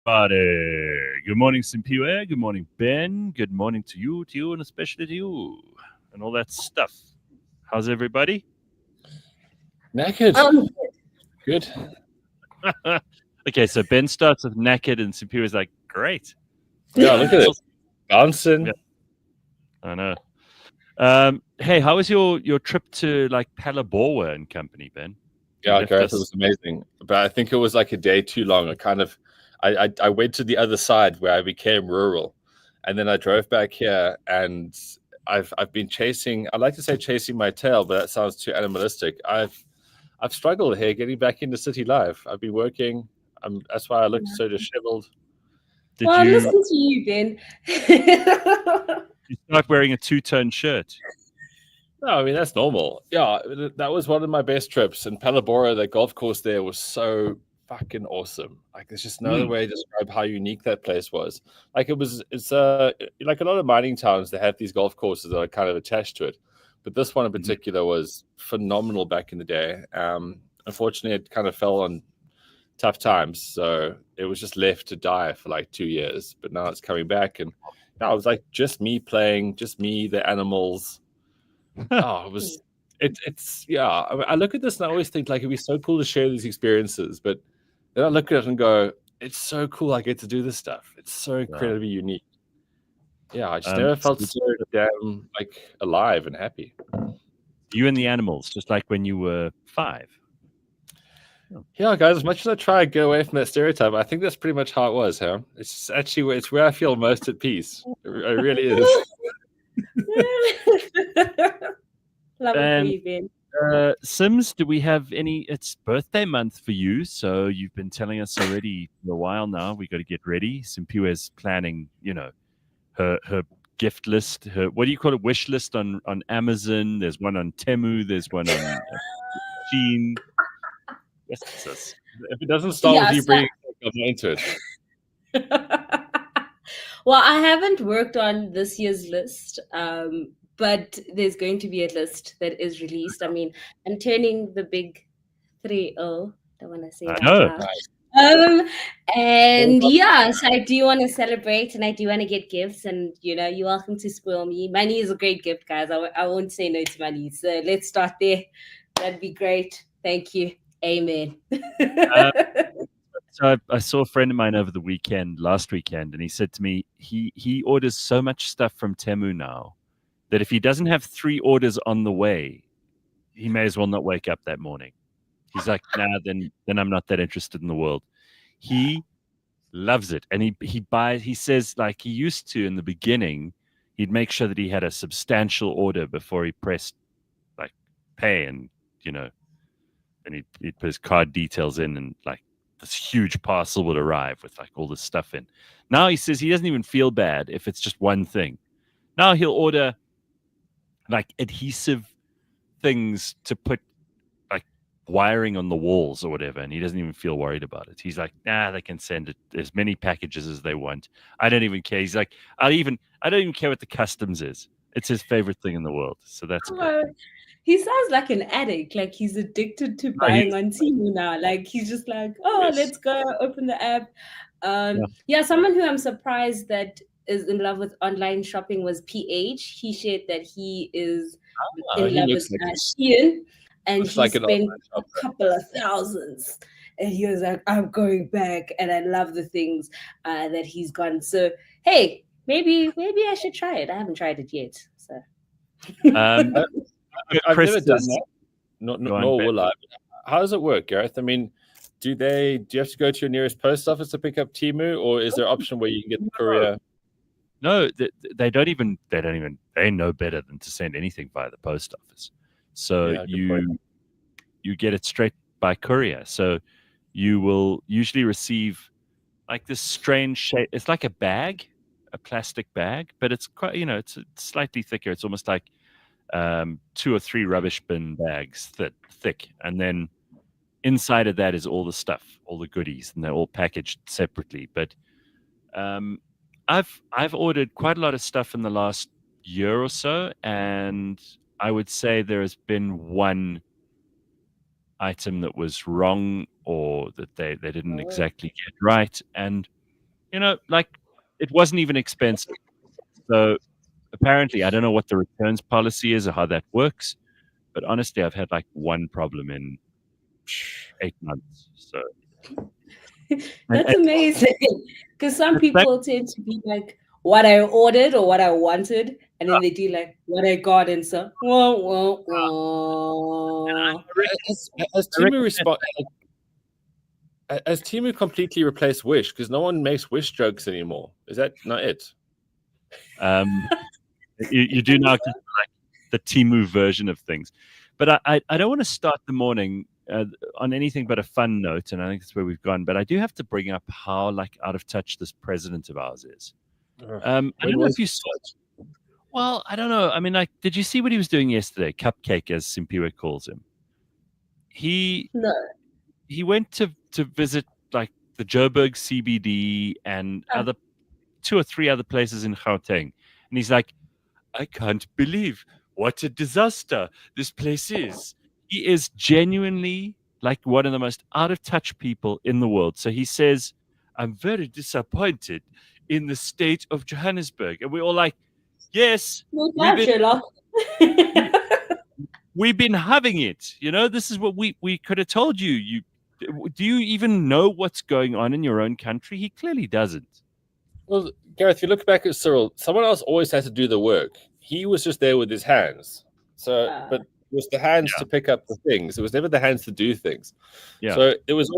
Good morning, Simphiwe. Good morning, Ben. Good morning to you, and especially to you, and all that stuff. How's everybody? Knackered. Good. Okay, so Ben starts with knackered, and Simphiwe's like, great. Yeah, look at it. Bouncing. Yeah. I know. Hey, how was your trip to like Palabora and company, Ben? Yeah, Gareth, it was amazing. But I think it was like a day too long. I went to the other side where I became rural, and then I drove back here, and I've been chasing. I like to say chasing my tail, but that sounds too animalistic. I've struggled here getting back into city life. I've been working. That's why I look so disheveled. Listen to you, Ben. You start wearing a two-tone shirt. No, I mean that's normal. Yeah, that was one of my best trips. And Palabora, the golf course there was so fucking awesome. Like, there's just no other way to describe how unique that place was. Like, it's like a lot of mining towns that have these golf courses that are kind of attached to it, but this one in particular was phenomenal back in the day. Unfortunately, it kind of fell on tough times, so it was just left to die for like 2 years. But now it's coming back, and now it was like just me playing, just me, the animals. It's yeah. I look at this and I always think like it'd be so cool to share these experiences, but then I look at it and go, it's so cool I get to do this stuff. It's so incredibly unique. Yeah, I just never felt so damn like alive and happy. You and the animals, just like when you were 5. Yeah, guys, as much as I try to get away from that stereotype, I think that's pretty much how it was, huh? It's actually where I feel most at peace. It really is. Love it for you, Ben. Sims, do we have any? It's birthday month for you, so you've been telling us already for a while now. We got to get ready. Simphiwe's planning, her gift list. Her, what do you call it? Wish list on Amazon. There's one on Temu. There's one on Shein. Yes, if it doesn't start with you bringing into it. Well, I haven't worked on this year's list, but there's going to be a list that is released. I mean, I'm turning the big 30. Don't want to say that loud. And yes, I do want to celebrate, and I do want to get gifts, and you're welcome to spoil me. Money is a great gift, guys. I won't say no to money. So let's start there. That'd be great. Thank you. Amen. So I saw a friend of mine over the last weekend, and he said to me, he orders so much stuff from Temu now that if he doesn't have 3 orders on the way, he may as well not wake up that morning. He's like, nah, then I'm not that interested in the world. He loves it. And he says, like he used to in the beginning, he'd make sure that he had a substantial order before he pressed like pay, and and he'd put his card details in, and like this huge parcel would arrive with like all this stuff in. Now he says he doesn't even feel bad if it's just one thing. Now he'll order like adhesive things to put like wiring on the walls or whatever, and he doesn't even feel worried about it. He's like, nah, they can send it as many packages as they want. I don't even care. He's like, I don't even care what the customs is. It's his favorite thing in the world. So that's cool. He sounds like an addict. Like he's addicted to buying on Temu now. Like he's just like, let's go open the app. Someone who I'm surprised that is in love with online shopping was PH. He shared that he is in love with Shein, and he spent a couple of thousands. And he was like, I'm going back, and I love the things that he's gone. So hey, maybe I should try it. I haven't tried it yet. So I've never done that. Nor will I. How does it work, Gareth? I mean, do you have to go to your nearest post office to pick up Temu, or is there an option where you can get the courier? No, they know better than to send anything via the post office. So you get it straight by courier. So you will usually receive like this strange shape. It's like a plastic bag, but it's quite, it's slightly thicker. It's almost like 2 or 3 rubbish bin bags thick, and then inside of that is all the stuff, all the goodies, and they're all packaged separately. But I've ordered quite a lot of stuff in the last year or so, and I would say there has been one item that was wrong, or that they didn't exactly get right. And like it wasn't even expensive. So apparently, I don't know what the returns policy is or how that works, but honestly, I've had like one problem in 8 months. So that's amazing. Because some people tend to be like, what I ordered or what I wanted, and then they do like what I got, and so Has Temu completely replaced Wish? Because no one makes Wish jokes anymore. Is that not it? You do now get like the Temu version of things, but I don't want to start the morning on anything but a fun note, and I think that's where we've gone. But I do have to bring up how like out of touch this president of ours is. I don't know if you saw it. Well, I don't know. I mean, like, did you see what he was doing yesterday? Cupcake, as Simphiwe calls him. He went to visit like the Joburg CBD and other 2 or 3 other places in Gauteng, and he's like, I can't believe what a disaster this place is. He is genuinely like one of the most out of touch people in the world. So he says, I'm very disappointed in the state of Johannesburg. And we're all like, yes, we've been having it. This is what we could have told you. Do you even know what's going on in your own country? He clearly doesn't. Well, Gareth, if you look back at Cyril, someone else always had to do the work. He was just there with his hands. So, but it was the hands to pick up the things. It was never the hands to do things. Yeah. So there was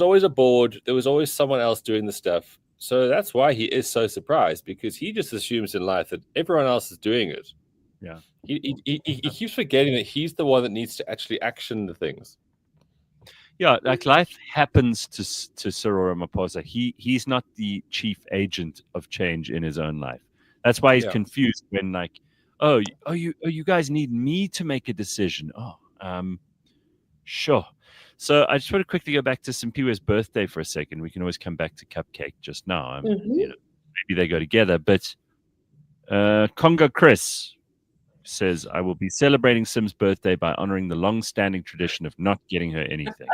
always a board. There was always someone else doing the stuff. So that's why he is so surprised, because he just assumes in life that everyone else is doing it. Yeah. He keeps forgetting that he's the one that needs to actually action the things. Yeah, like life happens to Cyril Ramaphosa. He's not the chief agent of change in his own life. That's why he's confused when like, oh, you guys need me to make a decision. Sure. So I just want to quickly go back to Simphiwe's birthday for a second. We can always come back to Cupcake just now. Maybe they go together. But Congo Chris says, I will be celebrating Sim's birthday by honoring the long-standing tradition of not getting her anything.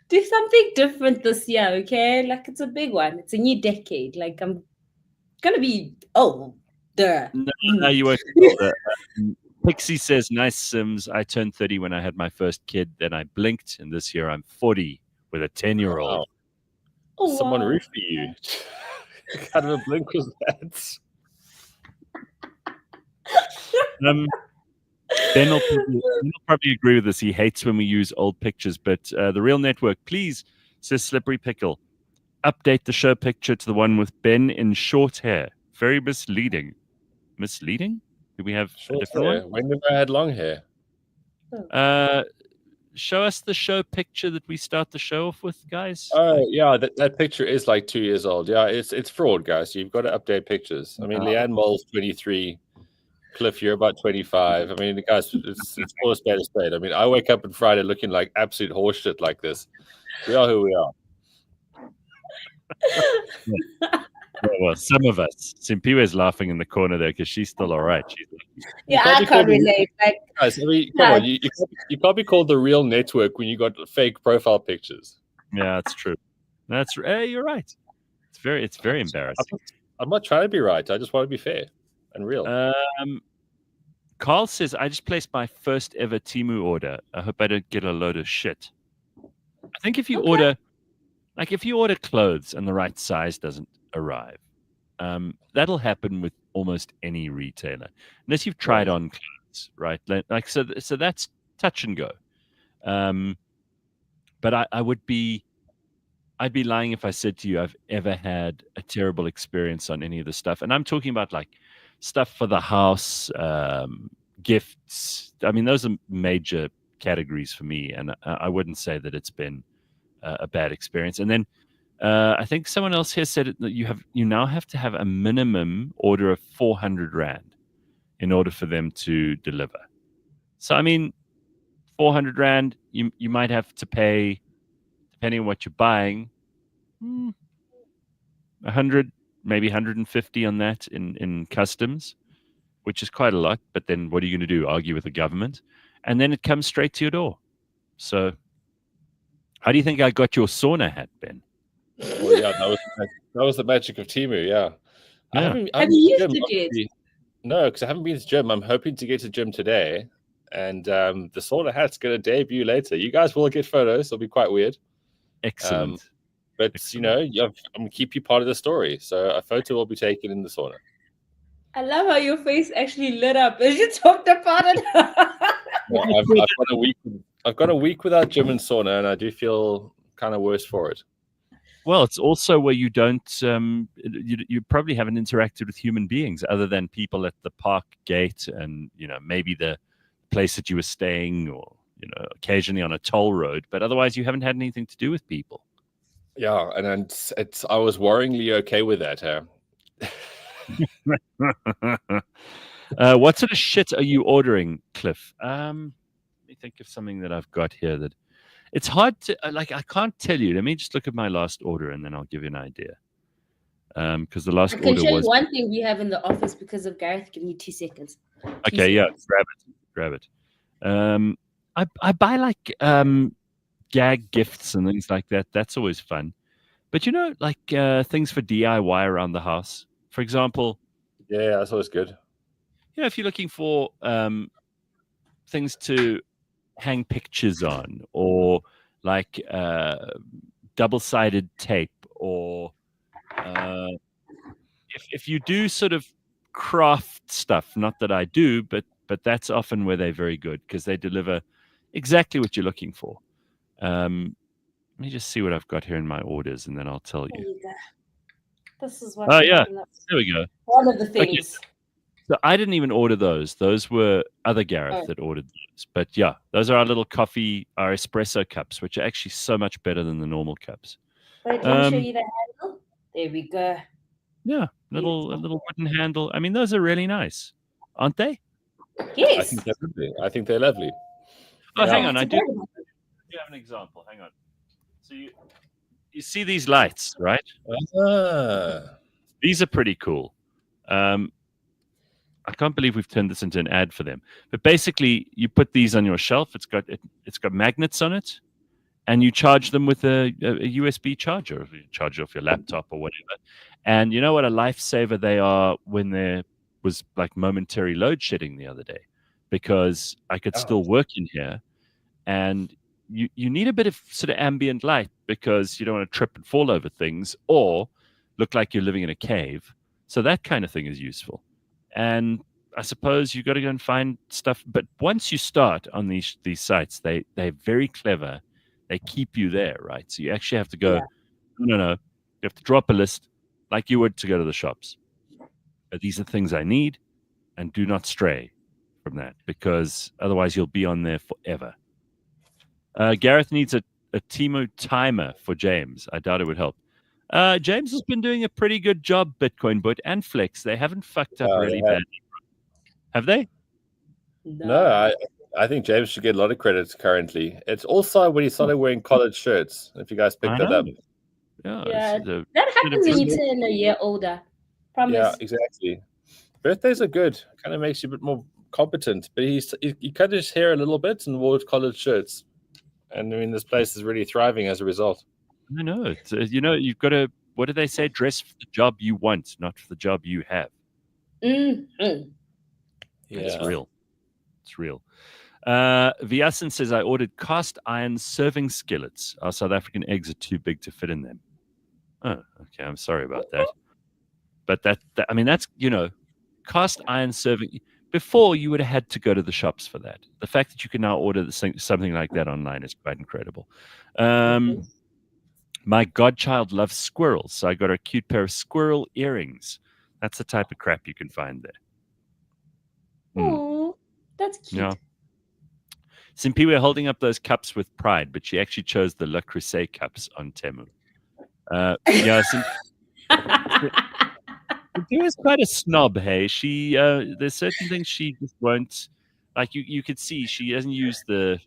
Do something different this year, okay? Like, it's a big one. It's a new decade. Like, I'm gonna be older. No, you won't be older. Pixie says, nice Sims. I turned 30 when I had my first kid. Then I blinked, and this year I'm 40 with a 10-year-old. Oh, someone roofed for you. What kind of a blink was that? Ben will probably agree with us. He hates when we use old pictures, but the Real Network, please, says Slippery Pickle, update the show picture to the one with Ben in short hair. Very misleading. Misleading? Do we have short a different hair? one? When did I had long hair? Show us the show picture that we start the show off with, guys. Oh, yeah, that picture is like 2 years old. Yeah, it's fraud, guys. You've got to update pictures. I mean, Leanne Moll's 23. Cliff, you're about 25. I mean, guys, it's all a spade a spade. I mean, I wake up on Friday looking like absolute horseshit like this. We are who we are. Well, some of us. Simphiwe's laughing in the corner there because she's still all right. I can't relate. Like, guys, I mean, come on. You can't be called the Real Network when you got fake profile pictures. Yeah, that's true. You're right. It's very embarrassing. I'm not trying to be right. I just want to be fair and real. Carl says, I just placed my first ever Temu order. I hope I don't get a load of shit. I think if you order clothes and the right size doesn't arrive, that'll happen with almost any retailer, unless you've tried on clothes, right? Like so that's touch and go. But I'd be lying if I said to you I've ever had a terrible experience on any of the stuff. And I'm talking about like stuff for the house, gifts. I mean, those are major categories for me, and I wouldn't say that it's been a bad experience. And then I think someone else here said that you now have to have a minimum order of 400 Rand in order for them to deliver. So I mean, 400 Rand, you might have to pay, depending on what you're buying, 100, maybe 150 on that in customs, which is quite a lot. But then what are you going to do? Argue with the government? And then it comes straight to your door. So how do you think I got your sauna hat, Ben? Well, yeah, that was the magic of Temu. Yeah, I Yeah. haven't. Have you used it yet? No, because I haven't been to the gym. I'm hoping to get to the gym today, and the sauna hat's going to debut later. You guys will get photos. It'll be quite weird. Excellent. But Excellent. you know, I'm going to keep you part of the story. So a photo will be taken in the sauna. I love how your face actually lit up as you talked about it. Well, I've got a week without gym and sauna, and I do feel kind of worse for it. Well, it's also where you don't, you probably haven't interacted with human beings other than people at the park gate and, you know, maybe the place that you were staying or, you know, occasionally on a toll road. But otherwise, you haven't had anything to do with people. Yeah, and I was worryingly okay with that. What sort of shit are you ordering, Cliff? Let me think of something that I've got here that it's hard to I can't tell you. Let me just look at my last order and then I'll give you an idea. Because the last order was. I can show you one thing we have in the office because of Gareth. Give me 2 seconds. Okay, yeah, grab it. I buy like gag gifts and things like that. That's always fun. But you know, like things for DIY around the house. For example, yeah, that's always good. You know, if you're looking for things to hang pictures on, or like double-sided tape, or if you do sort of craft stuff, not that I do, but that's often where they're very good because they deliver exactly what you're looking for. Let me just see what I've got here in my orders, and then I'll tell you. There you go. This is what. Oh yeah, there we go. One of the things. Okay. So I didn't even order those. Those were other Gareth that ordered those. But yeah, those are our little our espresso cups, which are actually so much better than the normal cups. Wait, let me show you the handle. There we go. Yeah, a little wooden handle. I mean, those are really nice, aren't they? Yes. I think they're lovely. Oh, hang on. I do have an example. Hang on. So you see these lights, right? These are pretty cool. I can't believe we've turned this into an ad for them. But basically, you put these on your shelf. It's got magnets on it, and you charge them with a USB charger. You charge it off your laptop or whatever. And you know what a lifesaver they are when there was like momentary load shedding the other day, because I could still work in here, and you need a bit of sort of ambient light because you don't want to trip and fall over things or look like you're living in a cave. So that kind of thing is useful. And I suppose you got to go and find stuff. But once you start on these sites, they're very clever. They keep you there, right? So you actually have to go, no. You have to drop a list like you would to go to the shops. These are things I need, and do not stray from that because otherwise you'll be on there forever. Gareth needs a Temu timer for James. I doubt it would help. James has been doing a pretty good job, Bitcoin Boot and Flex. They haven't fucked up really badly. Have they? No, I think James should get a lot of credits currently. It's also when he started wearing collared shirts, if you guys picked that up. Yeah, that happens when you turn a year older. Promise. Yeah, exactly. Birthdays are good. Kind of makes you a bit more competent. But he cut his hair a little bit and wore collared shirts. And I mean, this place is really thriving as a result. I know. It's, you know, you've got to, what do they say? Dress for the job you want, not for the job you have. Mm-hmm. Yeah. It's real. It's real. Viasen says, I ordered cast iron serving skillets. Our South African eggs are too big to fit in them. Oh, okay. I'm sorry about that. But that I mean, that's, you know, cast iron serving. Before, you would have had to go to the shops for that. The fact that you can now order something like that online is quite incredible. My godchild loves squirrels, so I got her a cute pair of squirrel earrings. That's the type of crap you can find there. Oh, that's cute. Yeah. Simphiwe holding up those cups with pride, but she actually chose the Le Creuset cups on Temu. Yeah, Simphiwe is quite a snob, hey. She there's certain things she just won't, like you could see she doesn't use the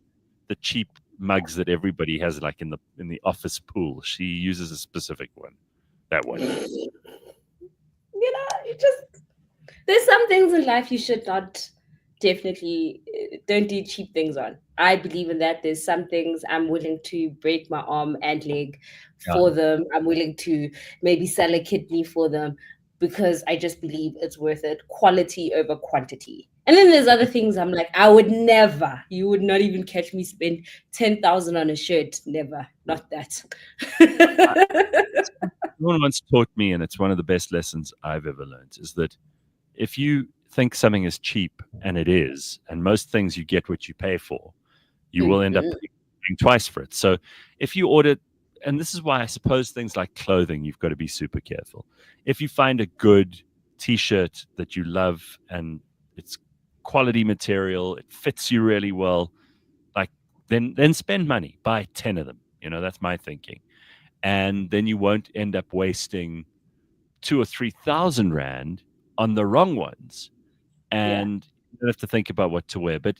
cheap mugs that everybody has, like in the office pool. She uses a specific one. That one. You know, there's some things in life you should not, definitely don't do cheap things on. I believe in that. There's some things I'm willing to break my arm and leg for them. I'm willing to maybe sell a kidney for them because I just believe it's worth it. Quality over quantity. And then there's other things I'm like, I would never, you would not even catch me spend 10,000 on a shirt. Never. Not that. Someone once taught me, and it's one of the best lessons I've ever learned, is that if you think something is cheap, and it is, and most things you get what you pay for, you will end up paying twice for it. So if you order, and this is why I suppose things like clothing, you've got to be super careful. If you find a good t-shirt that you love and it's quality material, it fits you really well, like then spend money, buy 10 of them. That's my thinking. And then you won't end up wasting 2,000 or 3,000 rand on the wrong ones. And you don't have to think about what to wear. But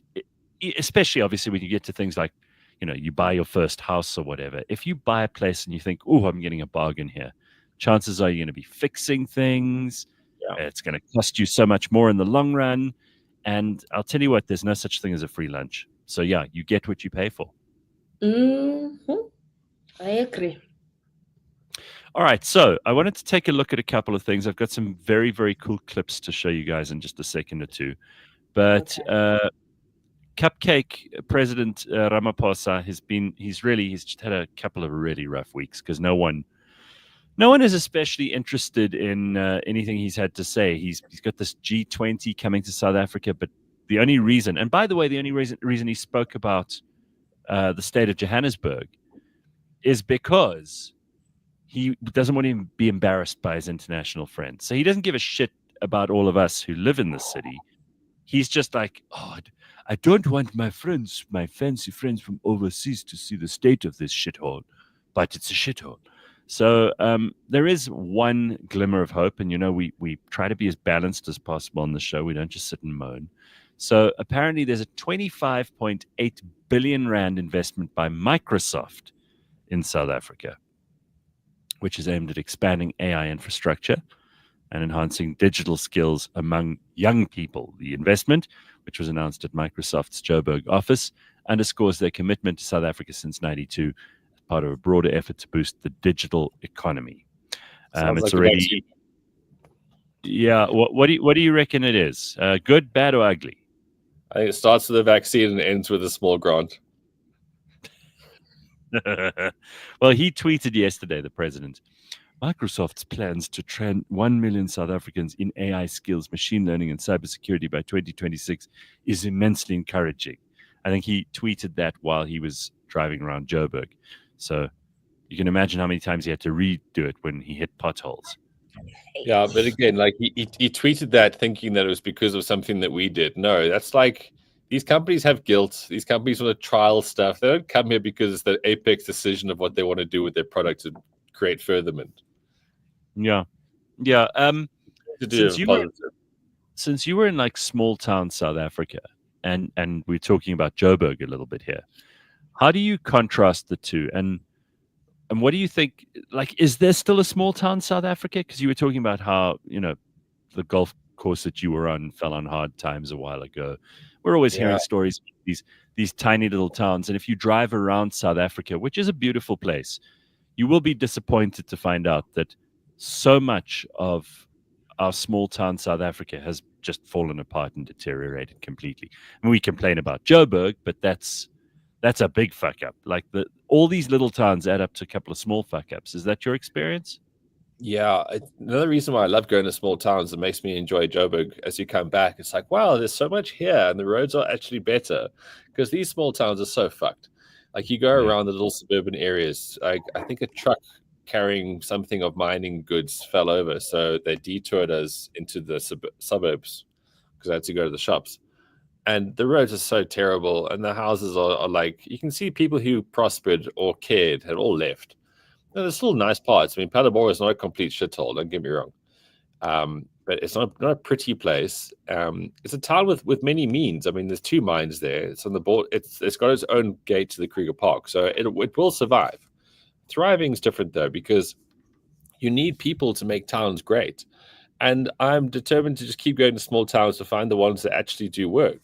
especially, obviously, when you get to things like, you buy your first house or whatever. If you buy a place and you think, oh, I'm getting a bargain here, chances are you're going to be fixing things. It's going to cost you so much more in the long run. And I'll tell you what, there's no such thing as a free lunch. So, yeah, you get what you pay for. I agree. All right, so I wanted to take a look at a couple of things. I've got some very, very cool clips to show you guys in just a second or two. But Cupcake President Ramaphosa he's just had a couple of really rough weeks because no one is especially interested in anything he's had to say. He's got this G20 coming to South Africa, but the only reason, and by the way, the only reason he spoke about the state of Johannesburg is because he doesn't want to be embarrassed by his international friends. So he doesn't give a shit about all of us who live in the city. He's just like, oh, I don't want my fancy friends from overseas to see the state of this shithole, but it's a shithole. So there is one glimmer of hope, and we try to be as balanced as possible on the show. We don't just sit and moan. So apparently there's a 25.8 billion rand investment by Microsoft in South Africa, which is aimed at expanding AI infrastructure and enhancing digital skills among young people. The investment, which was announced at Microsoft's Joburg office, underscores their commitment to South Africa since '92 as part of a broader effort to boost the digital economy. It's like already, What do you reckon it is? Good, bad, or ugly? I think it starts with a vaccine and ends with a small grant. Well, he tweeted yesterday, the president, Microsoft's plans to train 1 million South Africans in AI skills, machine learning, and cybersecurity by 2026 is immensely encouraging. I think he tweeted that while he was driving around Joburg. So you can imagine how many times he had to redo it when he hit potholes. Yeah, but again, like he tweeted that thinking that it was because of something that we did. No, that's like, these companies have guilt. These companies want to trial stuff. They don't come here because it's the apex decision of what they want to do with their product to create furtherment. Yeah. Since you were in like small town South Africa, and we're talking about Joburg a little bit here, how do you contrast the two? And what do you think? Like, is there still a small town South Africa? Because you were talking about how the golf course that you were on fell on hard times a while ago. We're always hearing stories of these tiny little towns, and if you drive around South Africa, which is a beautiful place, you will be disappointed to find out that so much of our small town South Africa has just fallen apart and deteriorated completely. And we complain about Joburg, but that's a big fuck up. Like all these little towns add up to a couple of small fuck ups. Is that your experience? Yeah, another reason why I love going to small towns that makes me enjoy Joburg as you come back. It's like, wow, there's so much here, and the roads are actually better because these small towns are so fucked. Like you go around the little suburban areas. I think a truck carrying something of mining goods fell over, so they detoured us into the suburbs because I had to go to the shops. And the roads are so terrible, and the houses are like, you can see people who prospered or cared had all left. Now, there's still nice parts. I mean, Phalaborwa is not a complete shithole, don't get me wrong. But it's not a pretty place. It's a town with many means. I mean, there's 2 mines there. It's on the board. It's got its own gate to the Kruger Park, so it will survive. Thriving is different, though, because you need people to make towns great. And I'm determined to just keep going to small towns to find the ones that actually do work.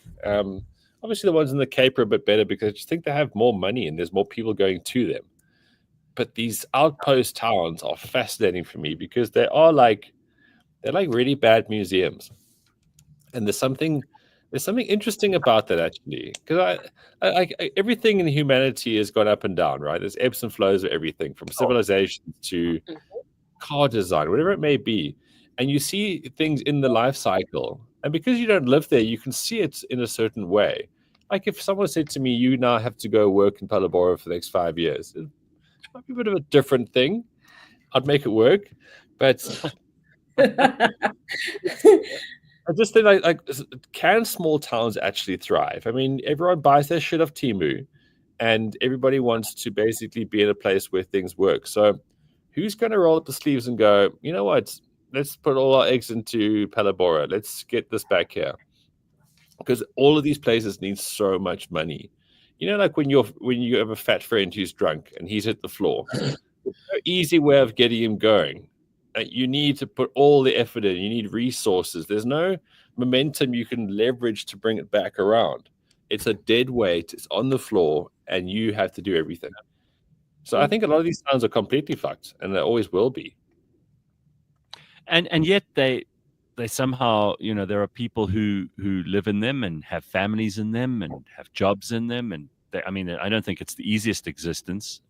Obviously, the ones in the Cape are a bit better because I just think they have more money and there's more people going to them. But these outpost towns are fascinating for me because they're like really bad museums, and there's something interesting about that actually, because I everything in humanity has gone up and down, right? There's ebbs and flows of everything from civilization to car design, whatever it may be, and you see things in the life cycle, and because you don't live there, you can see it in a certain way. Like if someone said to me, "You now have to go work in Palabora for the next 5 years," it might be a bit of a different thing. I'd make it work, but I just think like can small towns actually thrive? I mean, everyone buys their shit off Temu, and everybody wants to basically be in a place where things work. So, who's going to roll up the sleeves and go, you know what? Let's put all our eggs into Palabora. Let's get this back here, because all of these places need so much money. You know, like when you have a fat friend who's drunk and he's hit the floor. There's no easy way of getting him going. You need to put all the effort in. You need resources. There's no momentum you can leverage to bring it back around. It's a dead weight. It's on the floor, and you have to do everything. So I think a lot of these towns are completely fucked, and they always will be. And yet they somehow, you know, there are people who live in them and have families in them and have jobs in them, and I mean, I don't think it's the easiest existence.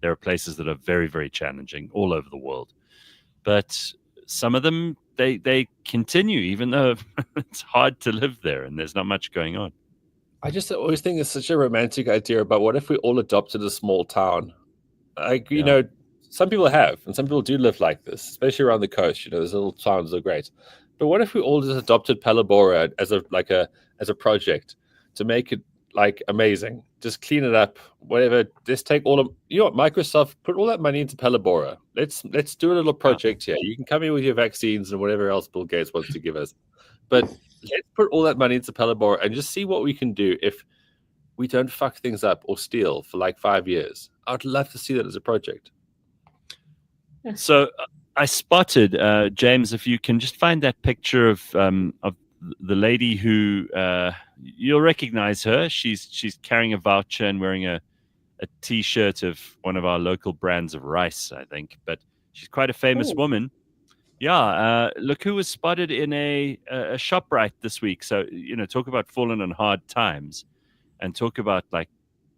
There are places that are very, very challenging all over the world, but some of them they continue even though it's hard to live there and there's not much going on. I just always think it's such a romantic idea about what if we all adopted a small town? Like, you know, some people have, and some people do live like this, especially around the coast. You know, those little towns are great. But what if we all just adopted Palabora as a project to make it like amazing? Just clean it up, whatever. Just take all of, you know what, Microsoft, put all that money into Palabora. Let's do a little project here. You can come in with your vaccines and whatever else Bill Gates wants to give us. But let's put all that money into Palabora and just see what we can do if we don't fuck things up or steal for like 5 years. I'd love to see that as a project. So I spotted, James, if you can just find that picture of the lady who you'll recognize her. She's carrying a voucher and wearing a T-shirt of one of our local brands of rice, I think. But she's quite a famous woman. Yeah, look who was spotted in a ShopRite this week. So, you know, talk about falling on hard times, and talk about, like,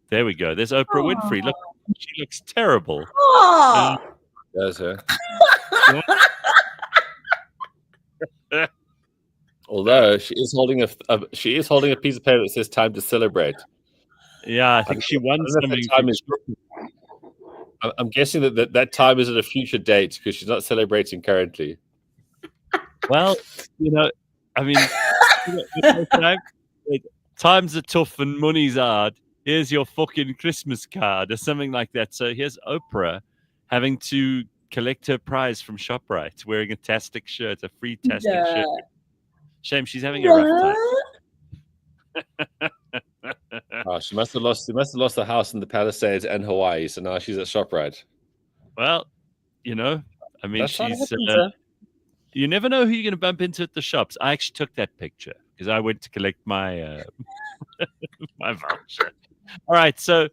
there we go. There's Oprah Winfrey. Look, she looks terrible. There's her. Although she is holding a piece of paper that says "Time to Celebrate." Yeah, I think she won something. I'm guessing that time is at a future date because she's not celebrating currently. Well, you know, I mean, times are tough and money's hard. Here's your fucking Christmas card or something like that. So here's Oprah having to collect her prize from ShopRite, wearing a Tastic shirt, a free Tastic shirt. Shame she's having a rough time. Oh, she must have lost the house in the Palisades and Hawaii, so now she's at ShopRite. Well, you know, I mean, she's you never know who you're going to bump into at the shops. I actually took that picture because I went to collect my my voucher. All right, so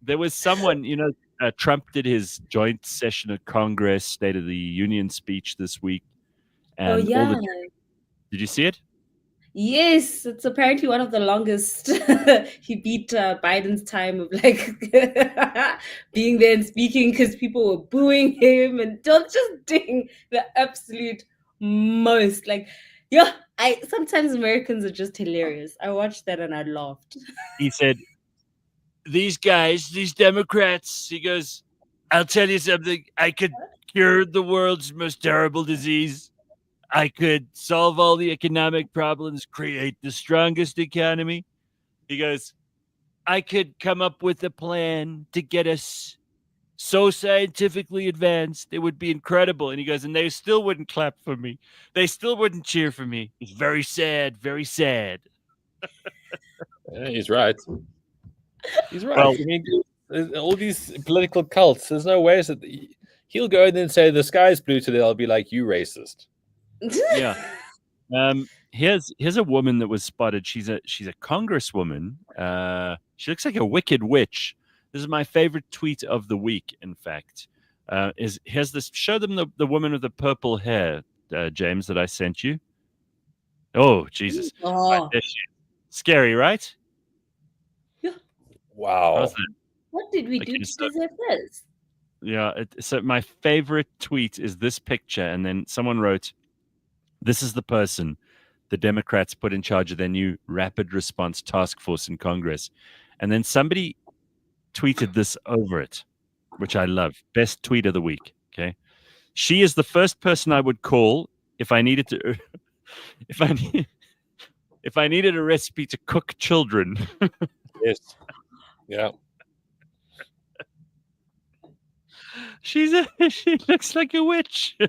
there was someone, you know, Trump did his joint session of Congress, State of the Union speech this week, and did you see it? Yes, it's apparently one of the longest. He beat Biden's time of like being there and speaking because people were booing him and just doing the absolute most. Like, yeah, sometimes Americans are just hilarious. I watched that and I laughed. He said, "These guys, these Democrats," he goes, "I'll tell you something. I could cure the world's most terrible disease. I could solve all the economic problems, create the strongest economy." He goes, "I could come up with a plan to get us so scientifically advanced, it would be incredible." And he goes, "And they still wouldn't clap for me. They still wouldn't cheer for me. It's very sad, very sad." Yeah, he's right. He's right. Well, I mean, all these political cults, there's no way that he'll go in and say the sky's blue today. I'll be like, "You racist." Yeah. Here's a woman that was spotted. She's a congresswoman. She looks like a wicked witch. This is my favorite tweet of the week. In fact, here's this. Show them the woman with the purple hair, James, that I sent you. Oh Jesus! Oh. Right, there she is. Scary, right? Yeah. Wow. What did we do to deserve this? Yeah. So my favorite tweet is this picture, and then someone wrote, "This is the person the Democrats put in charge of their new rapid response task force in Congress," and then somebody tweeted this over it, which I love. Best tweet of the week. Okay, she is the first person I would call if I needed to, if I needed a recipe to cook children. Yes. Yeah. She looks like a witch. Oh,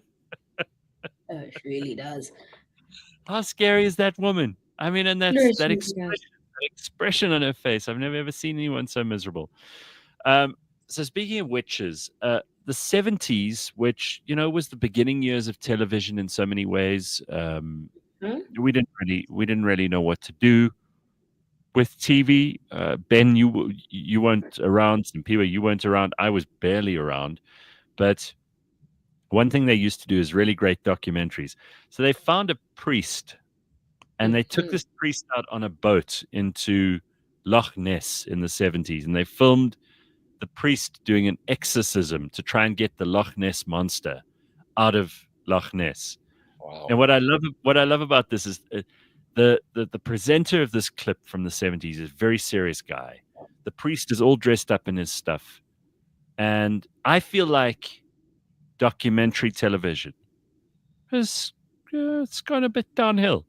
she really does. How scary is that woman? I mean, and that expression on her face. I've never ever seen anyone so miserable. So speaking of witches, the 70s, which was the beginning years of television in so many ways. We didn't really know what to do with TV. Ben, you weren't around. Simphiwe, you weren't around. I was barely around. But one thing they used to do is really great documentaries. So they found a priest, and they took this priest out on a boat into Loch Ness in the 70s, and they filmed the priest doing an exorcism to try and get the Loch Ness monster out of Loch Ness. Wow. And what I love about this is the presenter of this clip from the 70s is a very serious guy. The priest is all dressed up in his stuff, and I feel like documentary television it's gone a bit downhill.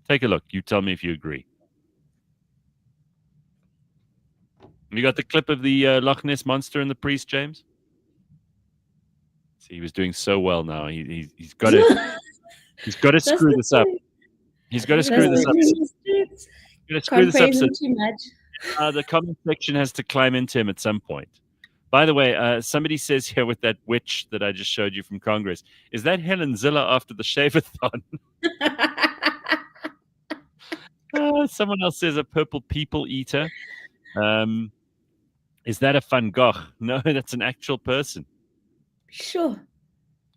Take a look. You tell me if you agree. You got the clip of the Loch Ness monster and the priest, James? See, he was doing so well now. He's got to screw this up. He's got to screw this up. He's got to screw this up. Too much. The comment section has to climb into him at some point. By the way, somebody says here with that witch that I just showed you from Congress, is that Helen Ziller after the shave-a-thon? Someone else says a purple people eater. Is that a Van Gogh? No, that's an actual person. Sure.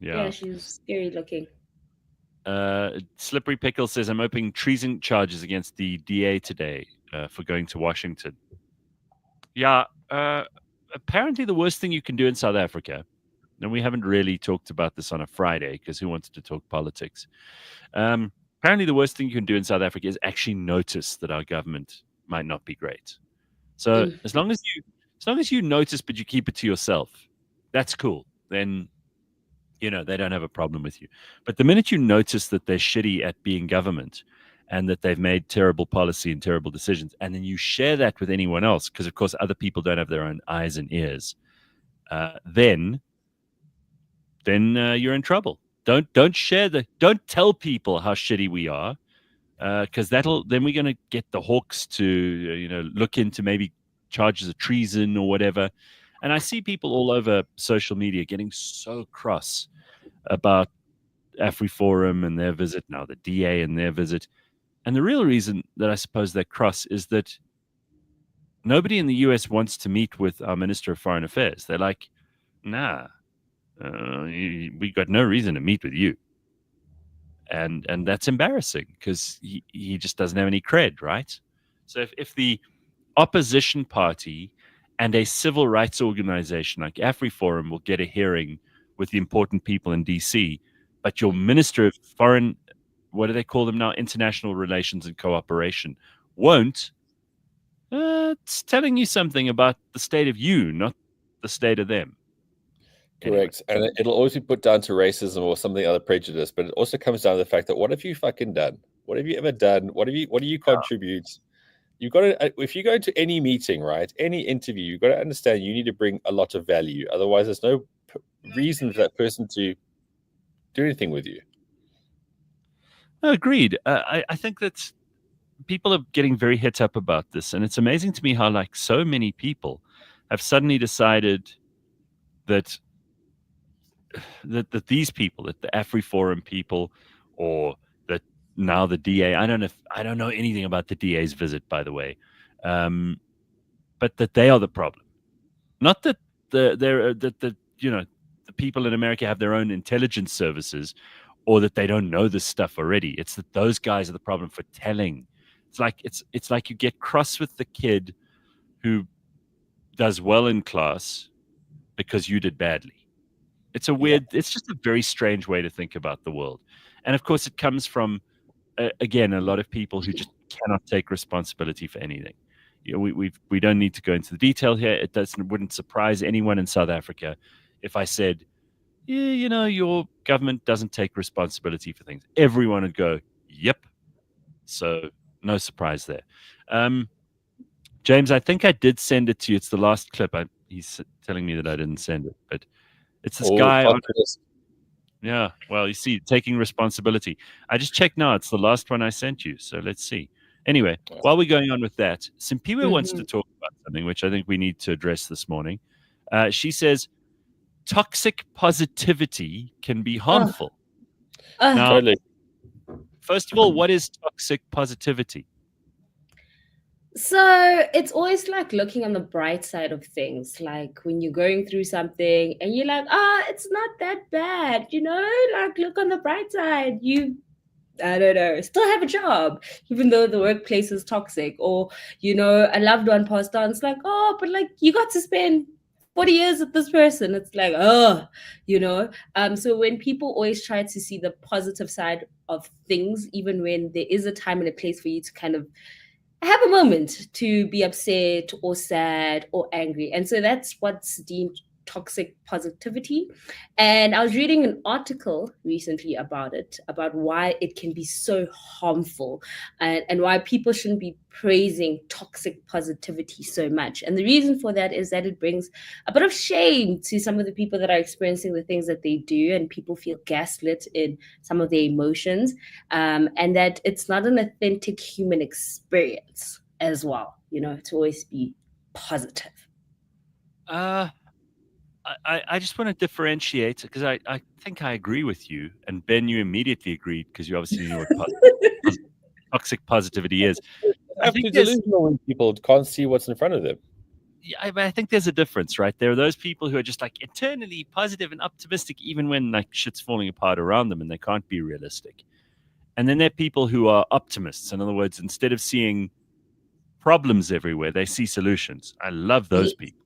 Yeah, she's scary looking. Slippery Pickle says, I'm opening treason charges against the DA today for going to Washington. Yeah, apparently the worst thing you can do in South Africa, and we haven't really talked about this on a Friday because who wanted to talk politics? Apparently the worst thing you can do in South Africa is actually notice that our government might not be great. So as long as you notice but you keep it to yourself, that's cool. Then they don't have a problem with you. But the minute you notice that they're shitty at being government and that they've made terrible policy and terrible decisions, and then you share that with anyone else, because of course other people don't have their own eyes and ears, then you're in trouble. Don't tell people how shitty we are, because then we're going to get the hawks to look into maybe charges of treason or whatever. And I see people all over social media getting so cross about AfriForum and their visit, now the DA and their visit. And the real reason that I suppose they're cross is that nobody in the US wants to meet with our Minister of Foreign Affairs. They're like, nah, we got no reason to meet with you. And that's embarrassing because he just doesn't have any cred, right? So if the opposition party and a civil rights organization like AfriForum will get a hearing with the important people in DC, but your Minister of Foreign, what do they call them now? International Relations and Cooperation won't. It's telling you something about the state of you, not the state of them. Correct. Anyway. And it'll always be put down to racism or something other prejudice, but it also comes down to the fact that what have you fucking done? What have you ever done? What do you contribute? You've got to, if you go to any meeting, right, any interview, you've got to understand you need to bring a lot of value. Otherwise, there's no reason for that person to do anything with you. Agreed. I think that people are getting very hit up about this, and it's amazing to me how so many people have suddenly decided that these people, that the AfriForum people, or that now the DA. I don't know anything about the DA's visit, by the way, but that they are the problem. Not that the people in America have their own intelligence services, or that they don't know this stuff already. It's that those guys are the problem for telling. It's like you get cross with the kid who does well in class because you did badly. It's just a very strange way to think about the world. And of course, it comes from, again, a lot of people who just cannot take responsibility for anything. We don't need to go into the detail here. It wouldn't surprise anyone in South Africa if I said, your government doesn't take responsibility for things. Everyone would go, yep. So no surprise there. James, I think I did send it to you. It's the last clip. He's telling me that I didn't send it, but it's this guy. Yeah, well, you see, taking responsibility. I just checked now. It's the last one I sent you. So let's see. Anyway, while we're going on with that, Simphiwe wants to talk about something which I think we need to address this morning. She says, toxic positivity can be harmful. Now, Totally. First of all, what is toxic positivity? So it's always like looking on the bright side of things, like when you're going through something and you're like, it's not that bad, like look on the bright side. I don't know, still have a job, even though the workplace is toxic, or, a loved one passed on. It's like, but like you got to spend 40 years with this person. It's like, so when people always try to see the positive side of things, even when there is a time and a place for you to kind of have a moment to be upset or sad or angry. And so that's what's deemed toxic positivity. And I was reading an article recently about it, about why it can be so harmful and why people shouldn't be praising toxic positivity so much. And the reason for that is that it brings a bit of shame to some of the people that are experiencing the things that they do, and people feel gaslit in some of their emotions, and that it's not an authentic human experience as well, to always be positive. I just want to differentiate, because I think I agree with you. And Ben, you immediately agreed because you obviously knew what toxic positivity is. I think it's delusional when people can't see what's in front of them. Yeah, I think there's a difference, right? There are those people who are just like eternally positive and optimistic, even when like shit's falling apart around them and they can't be realistic. And then there are people who are optimists. In other words, instead of seeing problems everywhere, they see solutions. I love those people.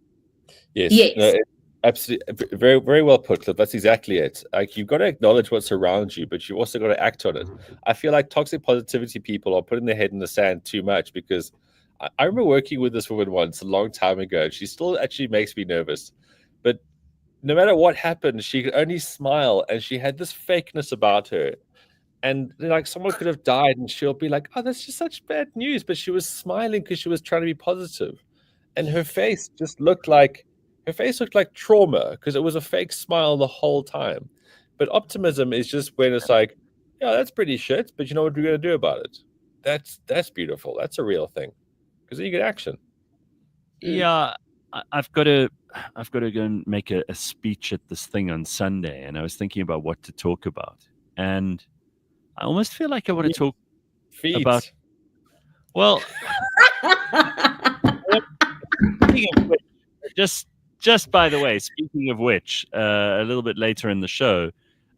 Yes. No, absolutely. Very, very well put, Cliff. That's exactly it. Like, you've got to acknowledge what's around you, but you've also got to act on it. I feel like toxic positivity people are putting their head in the sand too much, because I remember working with this woman once a long time ago, and she still actually makes me nervous. But no matter what happened, she could only smile, and she had this fakeness about her. And like, someone could have died, and she'll be like, "Oh, that's just such bad news," but she was smiling because she was trying to be positive, and her face looked like trauma, because it was a fake smile the whole time. But optimism is just when it's like, yeah, that's pretty shit, but you know what we're going to do about it? That's beautiful. That's a real thing, because then you get action. Yeah, I've got to go and make a speech at this thing on Sunday, and I was thinking about what to talk about, and I almost feel like I want to talk about. Well, just by the way, speaking of which, a little bit later in the show,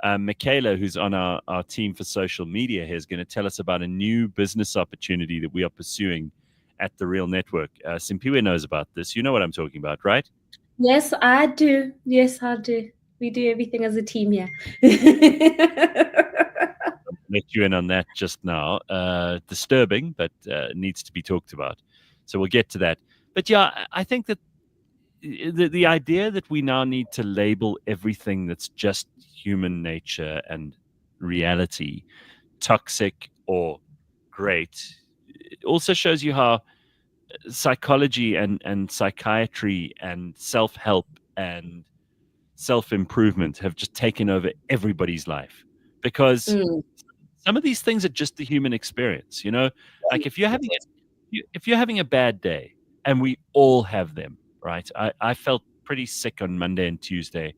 Mykala, who's on our team for social media here, is going to tell us about a new business opportunity that we are pursuing at the Real Network. Simphiwe knows about this. You know what I'm talking about, right? Yes, I do. We do everything as a team here. Let you in on that just now. Disturbing, but needs to be talked about. So we'll get to that. But yeah, I think that the idea that we now need to label everything that's just human nature and reality toxic or great, it also shows you how psychology and psychiatry and self-help and self-improvement have just taken over everybody's life, because some of these things are just the human experience, like if you're having a bad day, and we all have them, right? I felt pretty sick on Monday and Tuesday.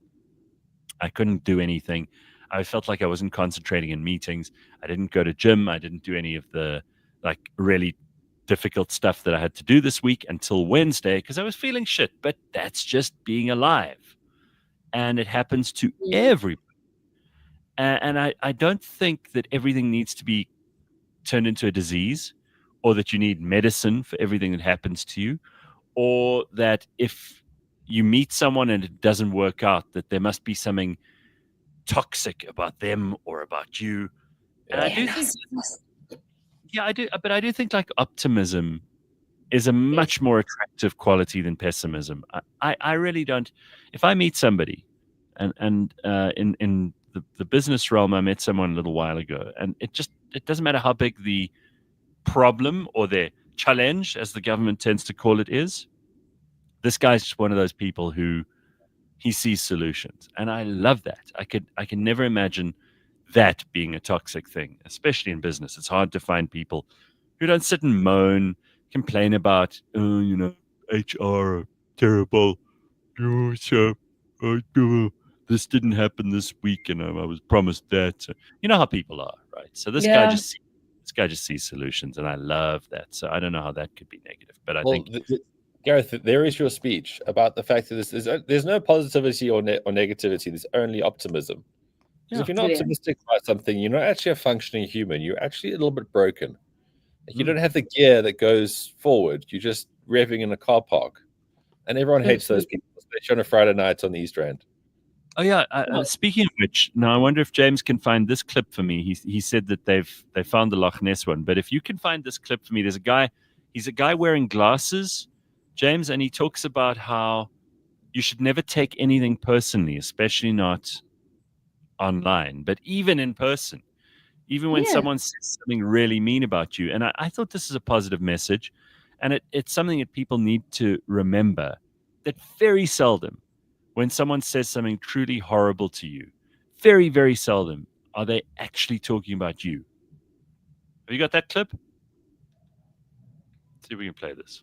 I couldn't do anything. I felt like I wasn't concentrating in meetings. I didn't go to gym. I didn't do any of the really difficult stuff that I had to do this week until Wednesday because I was feeling shit. But that's just being alive. And it happens to everybody. And I don't think that everything needs to be turned into a disease, or that you need medicine for everything that happens to you, or that if you meet someone and it doesn't work out, that there must be something toxic about them or about you. And I do think, but I do think like optimism is a much more attractive quality than pessimism. I really don't. If I meet somebody, and in the business realm, I met someone a little while ago, and it doesn't matter how big the problem or the challenge, as the government tends to call it, is. This guy's just one of those people who he sees solutions, and I love that. I can never imagine that being a toxic thing, especially in business. It's hard to find people who don't sit and moan, complain about, HR are terrible. This didn't happen this week, and I was promised that. So, you know how people are, right? So this guy just sees solutions, and I love that. So I don't know how that could be negative, but I think Gareth, there is your speech about the fact that there's no positivity or negativity. There's only optimism. Because if you're not optimistic about something, you're not actually a functioning human. You're actually a little bit broken. Like, you don't have the gear that goes forward. You're just revving in a car park. And everyone hates those people, especially on a Friday night on the East End. Oh yeah. Speaking of which, now I wonder if James can find this clip for me. He said that they found the Loch Ness one, but if you can find this clip for me, there's a guy. He's a guy wearing glasses, James, and he talks about how you should never take anything personally, especially not online, but even in person, even when someone says something really mean about you. And I thought this is a positive message, and it's something that people need to remember, that very seldom when someone says something truly horrible to you, very, very seldom are they actually talking about you. Have you got that clip? Let's see if we can play this.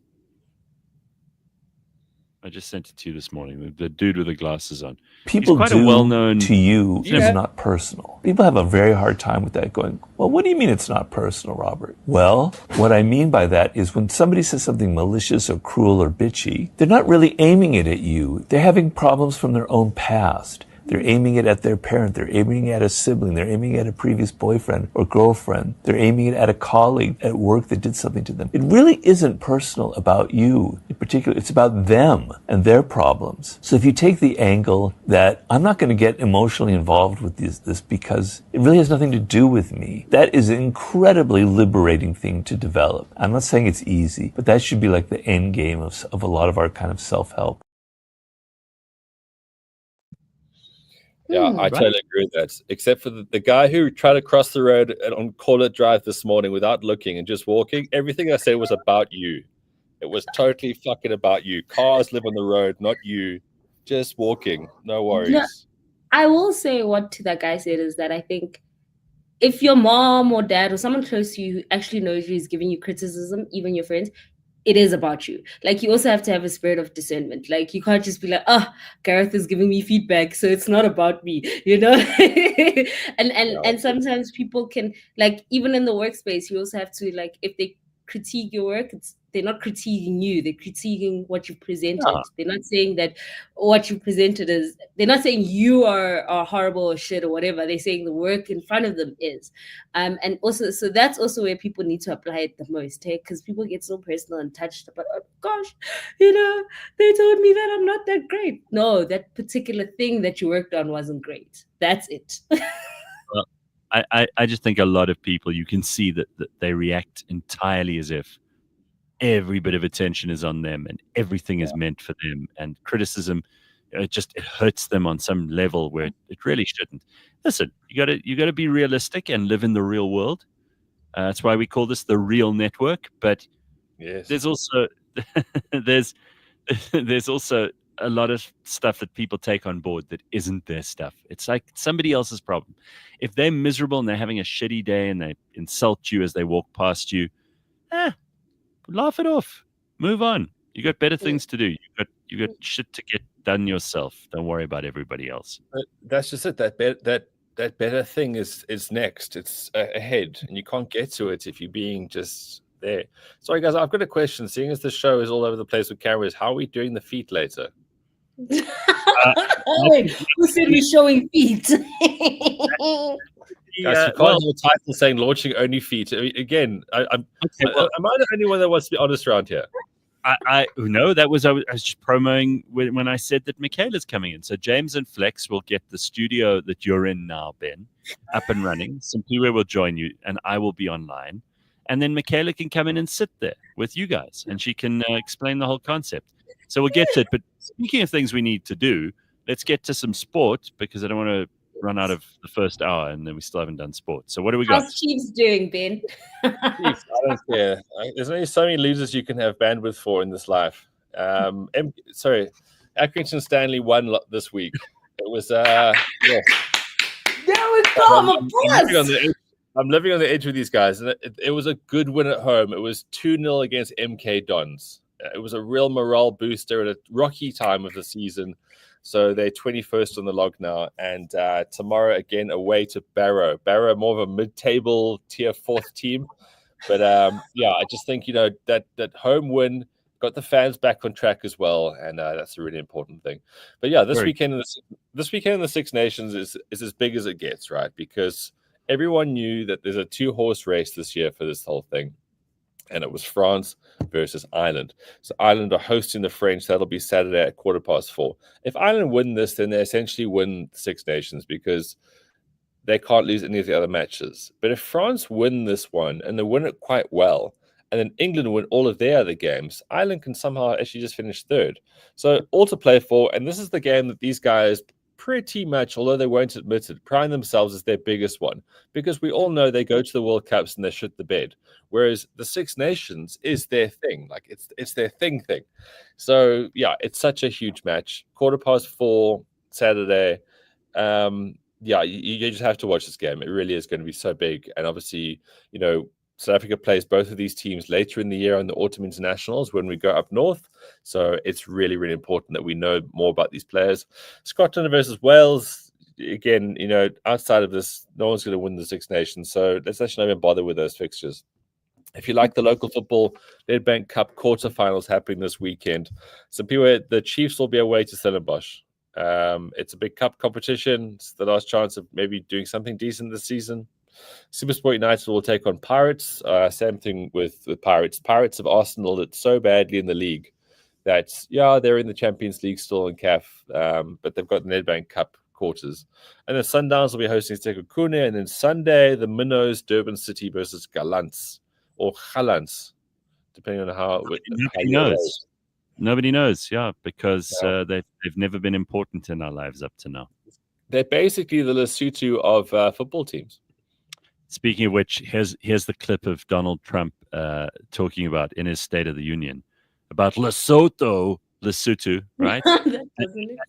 I just sent it to you this morning. The dude with the glasses on. People He's quite do a well-known to you is not personal. People have a very hard time with that, going, well, what do you mean it's not personal, Robert? Well, what I mean by that is when somebody says something malicious or cruel or bitchy, they're not really aiming it at you. They're having problems from their own past. They're aiming it at their parent. They're aiming it at a sibling. They're aiming it at a previous boyfriend or girlfriend. They're aiming it at a colleague at work that did something to them. It really isn't personal about you in particular. It's about them and their problems. So if you take the angle that I'm not going to get emotionally involved with this because it really has nothing to do with me, that is an incredibly liberating thing to develop. I'm not saying it's easy, but that should be like the end game of a lot of our kind of self-help. Yeah, I totally agree with that. Except for the guy who tried to cross the road on Corlett Drive this morning without looking and just walking. Everything I said was about you. It was totally fucking about you. Cars live on the road, not you. Just walking. No worries. No, I will say what to that guy said is that I think if your mom or dad or someone close to you who actually knows you is giving you criticism, even your friends, it is about you. Like, you also have to have a spirit of discernment. Like, you can't just be like, Gareth is giving me feedback, so it's not about me, and sometimes people can, like, even in the workspace, you also have to, like, if they critique your work, they're not critiquing you, they're critiquing what you presented. They're not saying that what you presented is, they're not saying you are horrible or shit or whatever. They're saying the work in front of them is. And also, so that's also where people need to apply it the most, because people get so personal and touched about, oh gosh, they told me that I'm not that great. No, that particular thing that you worked on wasn't great. That's it. Well, I just think a lot of people, you can see that they react entirely as if every bit of attention is on them and everything is meant for them, and criticism, it hurts them on some level where it really shouldn't. Listen, you gotta be realistic and live in the real world. That's why we call this the real network. But there's also there's also a lot of stuff that people take on board that isn't their stuff. It's like somebody else's problem. If they're miserable and they're having a shitty day and they insult you as they walk past you, laugh it off. Move on. You got better things to do. You got shit to get done yourself. Don't worry about everybody else. But that's just it. That that better thing is next. It's ahead, and you can't get to it if you're being just there. Sorry, guys, I've got a question. Seeing as the show is all over the place with cameras, how are we doing the feet later? Wait, who said we're showing feet? Guys, you can't have a title saying launching only feet. I mean, again, am I the only one that wants to be honest around here? No, I was just promoting when I said that Mykala's coming in. So James and Flex will get the studio that you're in now, Ben, up and running. Simphiwe will join you, and I will be online. And then Mykala can come in and sit there with you guys, and she can explain the whole concept. So we'll get to it. But speaking of things we need to do, let's get to some sport, because I don't want to run out of the first hour and then we still haven't done sport. So what do we got? How's Chiefs doing, Ben? Chiefs, I don't care. There's only so many losers you can have bandwidth for in this life. Accrington Stanley won this week. It was There we go. I'm living on the edge with these guys, and it was a good win at home. It was 2-0 against MK Dons. It was a real morale booster at a rocky time of the season. So they're 21st on the log now, and tomorrow again away to Barrow. Barrow, more of a mid-table tier 4th team, but I just think that home win got the fans back on track as well, and that's a really important thing. But yeah, this weekend in the Six Nations is as big as it gets, right? Because everyone knew that there's a 2-horse race this year for this whole thing. And it was France versus Ireland. So Ireland are hosting the French. That'll be Saturday at 4:15. If Ireland win this, then they essentially win the Six Nations, because they can't lose any of the other matches. But if France win this one, and they win it quite well, and then England win all of their other games, Ireland can somehow actually just finish 3rd. So all to play for. And this is the game that these guys pretty much, although they won't admit it, prime themselves as their biggest one, because we all know they go to the World Cups and they shit the bed, whereas the Six Nations is their thing. Like it's their thing. So yeah, it's such a huge match. 4:15 Saturday. You just have to watch this game. It really is going to be so big. And obviously, South Africa plays both of these teams later in the year on the autumn internationals when we go up north. So it's really, really important that we know more about these players. Scotland versus Wales, again, outside of this, no one's going to win the Six Nations. So let's actually not even bother with those fixtures. If you like the local football, Nedbank Cup quarterfinals happening this weekend. Simphiwe, the Chiefs will be away to Stellenbosch. It's a big cup competition. It's the last chance of maybe doing something decent this season. Supersport United will take on Pirates. Same thing with Pirates. Pirates have Arsenal it so badly in the league that, they're in the Champions League still in CAF, but they've got the Nedbank Cup quarters. And then Sundowns will be hosting Sekhukhune. And then Sunday, the Minnows, Durban City versus Gallants, or Gallants, depending on how Nobody knows. Nobody knows, because they've never been important in our lives up to now. They're basically the Lesotho of football teams. Speaking of which, here's the clip of Donald Trump talking about in his State of the Union about Lesotho, right?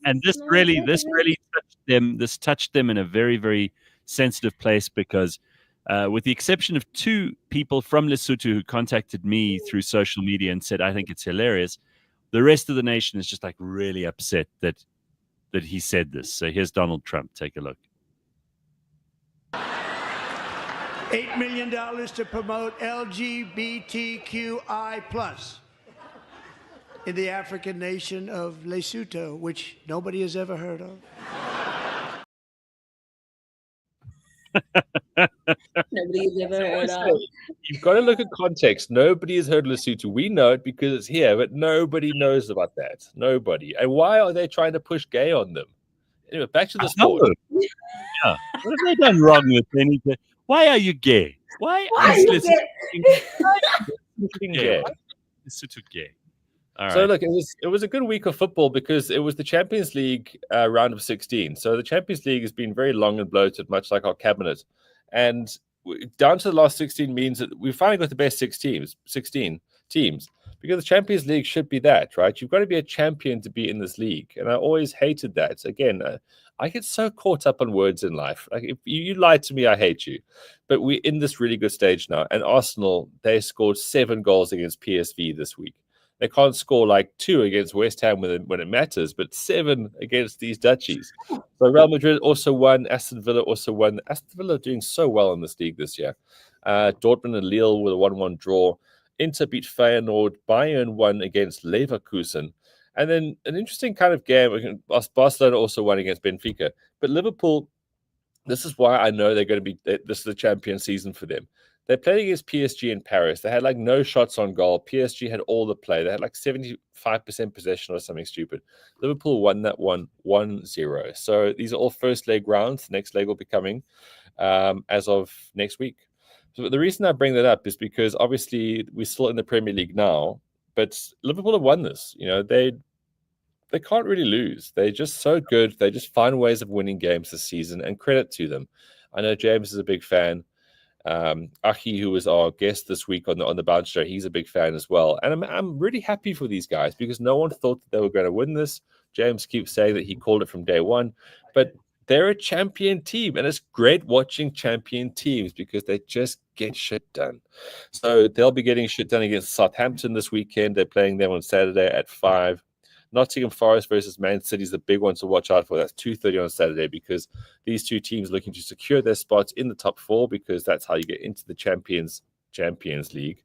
and this really touched them. This touched them in a very, very sensitive place, because with the exception of 2 people from Lesotho who contacted me through social media and said, I think it's hilarious, the rest of the nation is just like really upset that he said this. So here's Donald Trump. Take a look. $8 million to promote LGBTQI+ in the African nation of Lesotho, which nobody has ever heard of. Nobody's ever heard of. You've got to look at context. Nobody has heard Lesotho. We know it because it's here, but nobody knows about that. Nobody. And why are they trying to push gay on them? Anyway, back to the sport. Yeah. What have they done wrong with anything? Why are you gay? Why are you gay? Lesotho gay. All so right. look, it was a good week of football because it was the Champions League round of 16. So the Champions League has been very long and bloated, much like our cabinet. And down to the last 16 means that we finally got the best 16 teams, because the Champions League should be that, right? You've got to be a champion to be in this league. And I always hated that. Again, I get so caught up on words in life. Like, if you lied to me, I hate you. But we're in this really good stage now. And Arsenal, they scored 7 goals against PSV this week. They can't score like 2 against West Ham when it matters, but 7 against these Dutchies. So Real Madrid also won. Aston Villa also won. Aston Villa are doing so well in this league this year. Dortmund and Lille with a 1-1 draw. Inter beat Feyenoord. Bayern won against Leverkusen. And then an interesting kind of game. Barcelona also won against Benfica. But Liverpool, this is why I know they're going to be, this is the champion season for them. They played against PSG in Paris. They had like no shots on goal. PSG had all the play. They had like 75% possession or something stupid. Liverpool won that one 1-0. So these are all first leg rounds. The next leg will be coming as of next week. So the reason I bring that up is because obviously we're still in the Premier League now, but Liverpool have won this. You know, they can't really lose. They're just so good. They just find ways of winning games this season, and credit to them. I know James is a big fan. Achi, who was our guest this week on the Bounce Show, he's a big fan as well. And I'm really happy for these guys because no one thought that they were going to win this. James keeps saying that he called it from day one, but they're a champion team, and it's great watching champion teams because they just get shit done. So they'll be getting shit done against Southampton this weekend. They're playing them on Saturday at 5. Nottingham Forest versus Man City is the big one to watch out for. That's 2:30 on Saturday because these two teams are looking to secure their spots in the top 4 because that's how you get into the Champions League.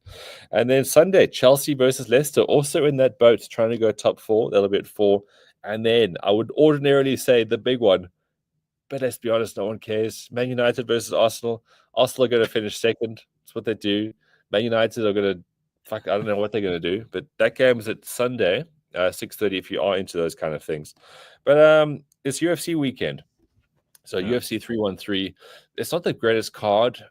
And then Sunday, Chelsea versus Leicester, also in that boat, trying to go top 4. That'll be at 4. And then I would ordinarily say the big one, but let's be honest, no one cares. Man United versus Arsenal. Arsenal are going to finish second. That's what they do. Man United are going to, I don't know what they're going to do, but that game is at Sunday. 6:30 if you are into those kind of things. But it's UFC weekend. So UFC 313. It's not the greatest card.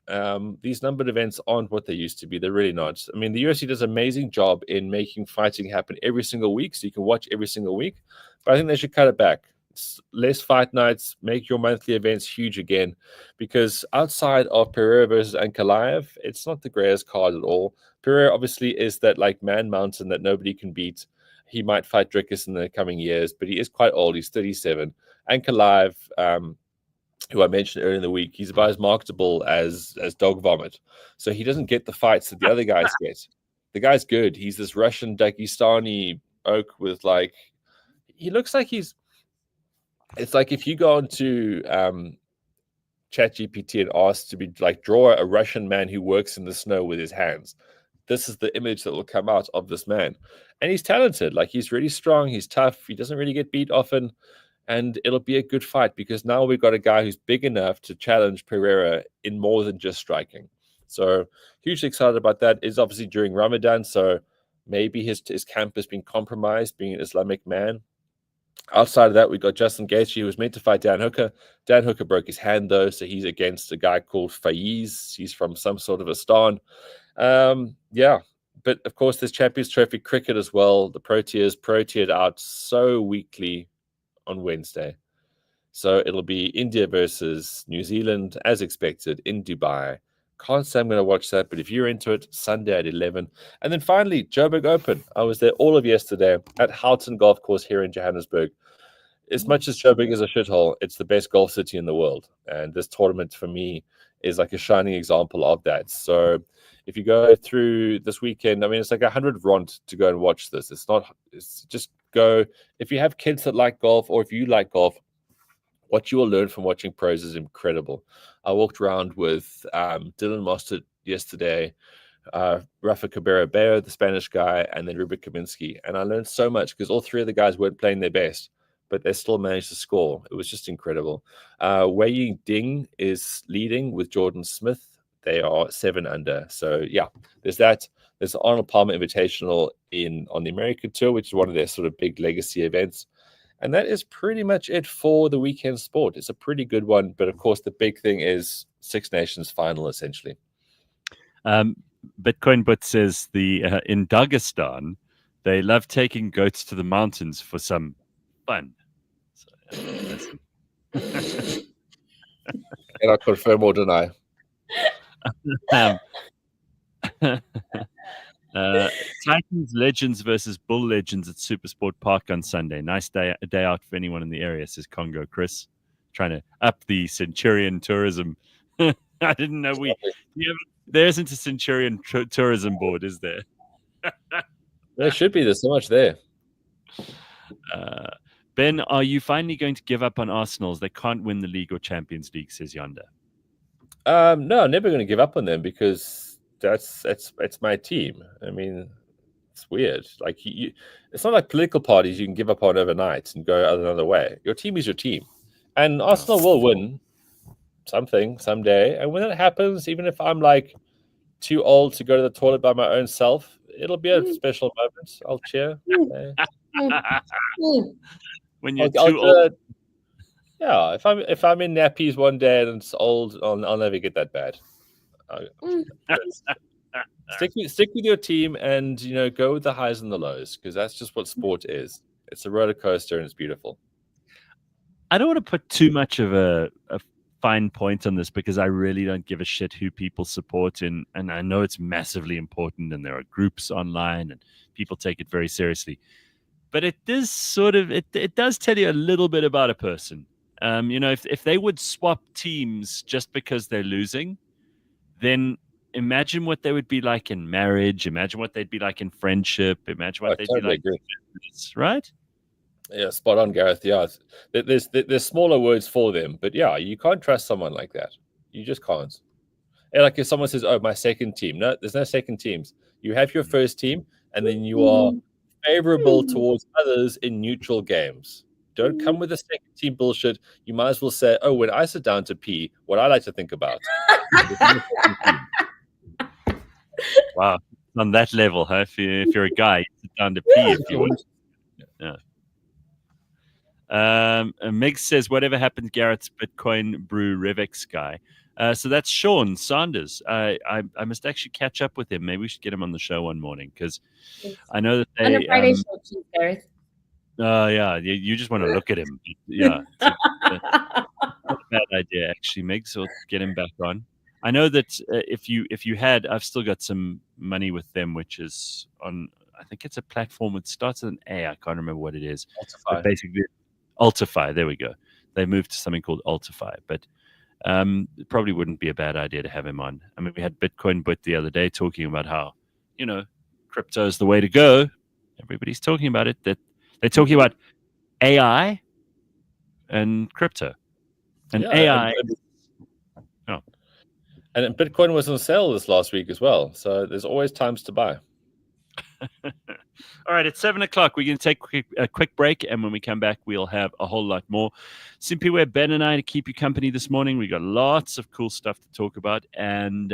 These numbered events aren't what they used to be. They're really not. I mean, the UFC does an amazing job in making fighting happen every single week, so you can watch every single week. But I think they should cut it back. It's less fight nights, make your monthly events huge again. Because outside of Pereira versus Ankalaev, it's not the greatest card at all. Pereira obviously is that like man mountain that nobody can beat. He might fight Drickus in the coming years, but he is quite old. He's 37. Ankalaev, who I mentioned earlier in the week, he's about as marketable as dog vomit. So he doesn't get the fights that the other guys get. The guy's good. He's this Russian Dagestani oak with like, he looks like it's like if you go onto ChatGPT and ask to be like, draw a Russian man who works in the snow with his hands. This is the image that will come out of this man. And he's talented. Like, he's really strong. He's tough. He doesn't really get beat often. And it'll be a good fight because now we've got a guy who's big enough to challenge Pereira in more than just striking. So hugely excited about that. It's obviously during Ramadan, so maybe his camp has been compromised, being an Islamic man. Outside of that, we got Justin Gaethje, who was meant to fight Dan Hooker. Dan Hooker broke his hand, though, so he's against a guy called Faiz. He's from some sort of a stan. Yeah, but of course, there's Champions Trophy cricket as well. The Proteas proteaed out so weakly on Wednesday. So it'll be India versus New Zealand, as expected, in Dubai. Can't say I'm going to watch that, but if you're into it, Sunday at 11. And then finally, Joburg Open. I was there all of yesterday at Houghton Golf Course here in Johannesburg. As much as Joburg is a shithole, it's the best golf city in the world. And this tournament, for me, is like a shining example of that. So if you go through this weekend, I mean, it's like 100 rand to go and watch this. It's just go. If you have kids that like golf, or if you like golf, what you will learn from watching pros is incredible. I walked around with Dylan Mostert yesterday, Rafa Cabrera-Bello, the Spanish guy, and then Robert Karpinski. And I learned so much because all three of the guys weren't playing their best, but they still managed to score. It was just incredible. Wei Ding is leading with Jordan Smith. They are 7 under. So, yeah, there's that. There's the Arnold Palmer Invitational on the American Tour, which is one of their sort of big legacy events. And that is pretty much it for the weekend sport. It's a pretty good one. But, of course, the big thing is Six Nations final, essentially. Bitcoin But says in Dagestan, they love taking goats to the mountains for some fun. So, Cannot confirm or deny. Titans Legends versus Bull Legends at Supersport Park on Sunday. Nice day out for anyone in the area, says Congo Chris. Trying to up the Centurion tourism. I didn't know there isn't a Centurion tourism board, is there? There should be. There's so much there. Ben, are you finally going to give up on Arsenal? They can't win the league or Champions League, says Yonder. No, I'm never going to give up on them because it's my team. I mean, it's weird. Like it's not like political parties you can give up on overnight and go another way. Your team is your team, and Arsenal will win something someday. And when that happens, even if I'm like too old to go to the toilet by my own self, it'll be a special moment. I'll cheer. When you're too old. Yeah, if I'm in nappies one day and it's old, I'll never get that bad. Stick with your team and go with the highs and the lows because that's just what sport is. It's a roller coaster and it's beautiful. I don't want to put too much of a fine point on this because I really don't give a shit who people support and I know it's massively important and there are groups online and people take it very seriously. But it does it does tell you a little bit about a person. If they would swap teams just because they're losing, then imagine what they would be like in marriage. Imagine what they'd be like in friendship. Imagine what they'd be like in business, right? Yeah, spot on, Gareth. Yeah, there's smaller words for them, but yeah, you can't trust someone like that. You just can't. And like if someone says, "Oh, my second team," no, there's no second teams. You have your first team, and then you are favorable towards others in neutral games. Don't come with the second team bullshit. You might as well say, "Oh, when I sit down to pee, what I like to think about." Wow, on that level, huh? If you're a guy, you sit down to pee if you want. Yeah. Meg says, "Whatever happened, Garrett's Bitcoin Brew Revex guy." So that's Sean Sanders. I must actually catch up with him. Maybe we should get him on the show one morning because I know that they. On a Friday show, too, Gareth. Yeah, you just want to look at him. Yeah, it's not a bad idea actually, Meg. So get him back on. I know that if you had, I've still got some money with them, which is on. I think it's a platform that starts with an A. I can't remember what it is. But basically, Altify. There we go. They moved to something called Altify, but it probably wouldn't be a bad idea to have him on. I mean, we had Bitcoin But the other day talking about how crypto is the way to go. Everybody's talking about it. That they're talking about AI and crypto, and AI. And Bitcoin was on sale this last week as well. So there's always times to buy. All right, it's 7:00. We're going to take a quick break. And when we come back, we'll have a whole lot more. Simphiwe, Ben, and I to keep you company this morning. We got lots of cool stuff to talk about. And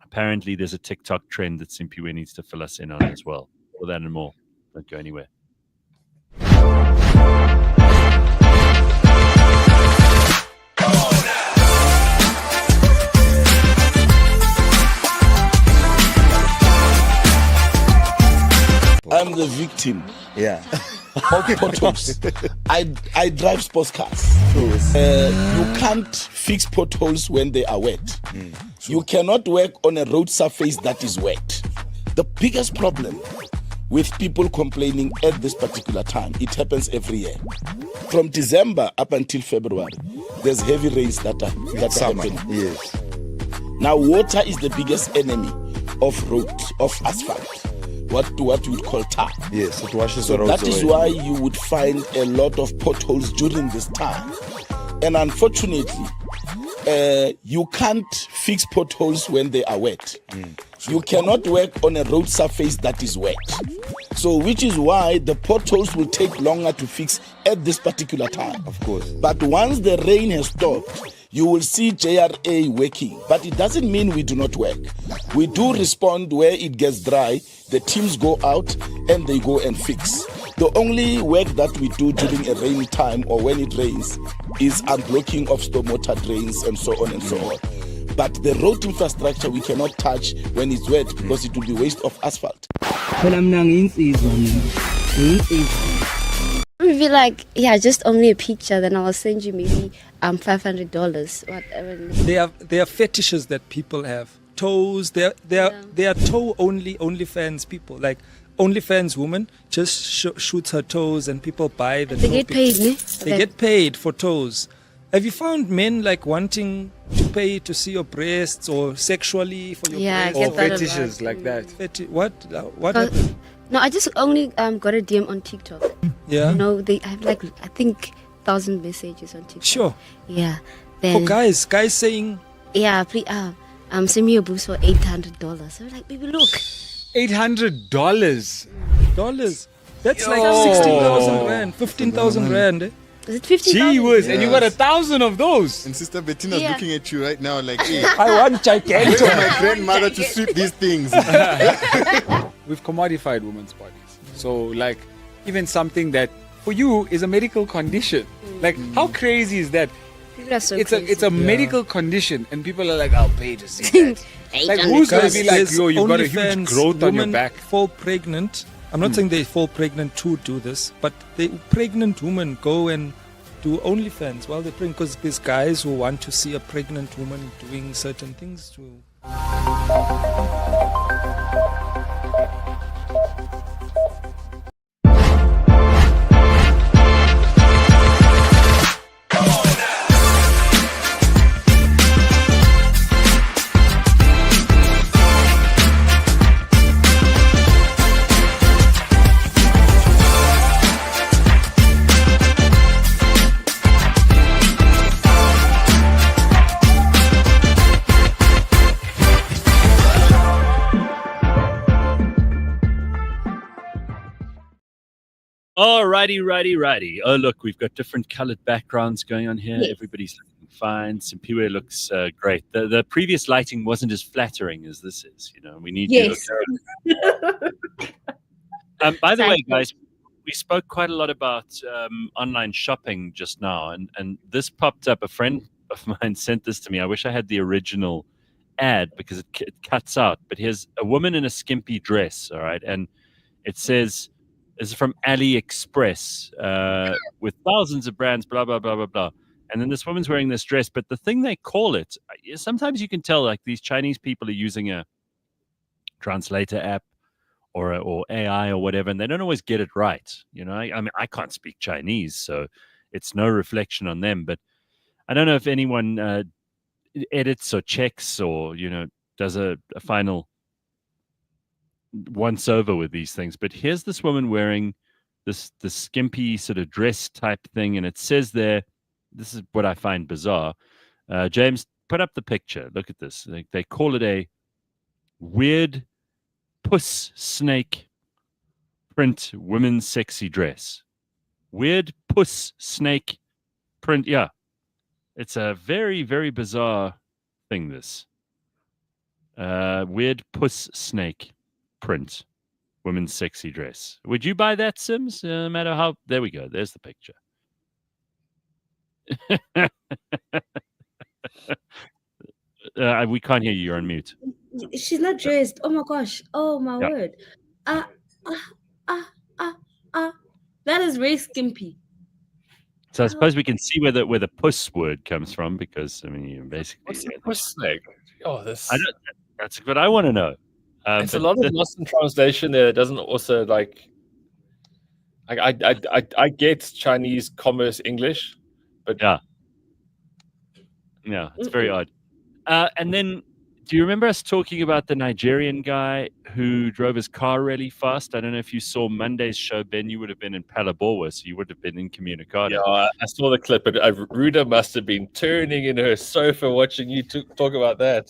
apparently there's a TikTok trend that Simphiwe needs to fill us in on as well. All that and more. Don't go anywhere. I'm the victim. Yeah. Of potholes. I drive sports cars. You can't fix potholes when they are wet. You cannot work on a road surface that is wet. The biggest problem with people complaining at this particular time, it happens every year. From December up until February, there's heavy rains that are happening. Yes. Now, water is the biggest enemy of asphalt. What we would call tar. Yes, it washes the roads away. That is why you would find a lot of potholes during this time. And unfortunately, you can't fix potholes when they are wet. You cannot work on a road surface that is wet. So which is why the potholes will take longer to fix at this particular time. Of course. But once the rain has stopped, you will see JRA working. But it doesn't mean we do not work. We do respond where it gets dry. The teams go out and they go and fix. The only work that we do during a rainy time or when it rains is unblocking of stormwater drains and so on and so on. But the road infrastructure we cannot touch when it's wet because it will be waste of asphalt. If you like, just only a picture, then I'll send you maybe $500, whatever. There are fetishes that people have. Toes, they are toe OnlyFans people. Like OnlyFans woman just shoots her toes and people buy the. They get paid, ne? They get paid for toes. Have you found men like wanting to pay to see your breasts or sexually for your Yeah, I breasts? get Or that a lot. fetishes like that. What? What Uh, happened? No, I just only got a DM on TikTok. Yeah. No, they have like I think 1,000 messages on TikTok. Sure. Yeah. For Then guys saying yeah, please send me your boobs for $800. So like, baby, look. $800. dollars. That's like Yo. 16,000 rand, 15,000 rand. Eh? Is it 50,000? Gee whiz, and you got 1,000 of those. And Sister Bettina's Yeah. looking at you right now like, hey, I want gigantic. where's my grandmother to sweep these things? We've commodified women's bodies. So, like, even something that for you is a medical condition. Like, how crazy is that? People are so It's crazy. a medical condition, and people are like, I'll pay to see that. Like, who's gonna Guys, be like, there's yo, you got a huge OnlyFans, growth on your women back? fall pregnant. I'm not saying they fall pregnant to do this, but pregnant women go and do OnlyFans while they're pregnant because there's guys who want to see a pregnant woman doing certain things to. Righty. Oh, look, we've got different colored backgrounds going on here. Yes. Everybody's looking fine. Simphiwe looks great. The previous lighting wasn't as flattering as this is. You know, we need Yes. you. By the way, Thank you. guys, we spoke quite a lot about online shopping just now, and this popped up. A friend of mine sent this to me. I wish I had the original ad because it cuts out. But here's a woman in a skimpy dress, all right, and it says, "This is from AliExpress with thousands of brands, blah blah blah blah blah." And then this woman's wearing this dress, but the thing they call it, sometimes you can tell like these Chinese people are using a translator app or AI or whatever, and they don't always get it right. You know, I mean, I can't speak Chinese, so it's no reflection on them. But I don't know if anyone edits or checks or, you know, does a final once over with these things. But here's this woman wearing this skimpy sort of dress type thing, and it says there, this is what I find bizarre. James, put up the picture. Look at this. They call it a weird puss snake print women's sexy dress. Weird puss snake print. Yeah. It's a very, very bizarre thing, this. Weird puss snake print women's sexy dress. Would you buy that, Sims? No matter how. There we go. There's the picture. We can't hear you. You're on mute. She's not dressed. Oh my gosh. Oh my word. That is very skimpy. So I suppose we can see where the puss word comes from, because I mean, you basically. What's the puss snake? Oh, this. That's what I want to know. It's a lot of lost in translation there. It doesn't also like. I get Chinese commerce English, but yeah, it's very odd. And then, do you remember us talking about the Nigerian guy who drove his car really fast? I don't know if you saw Monday's show, Ben. You would have been in Palabora, so you would have been in Communicado. Yeah, I saw the clip, but Ruda must have been turning in her sofa watching you talk about that.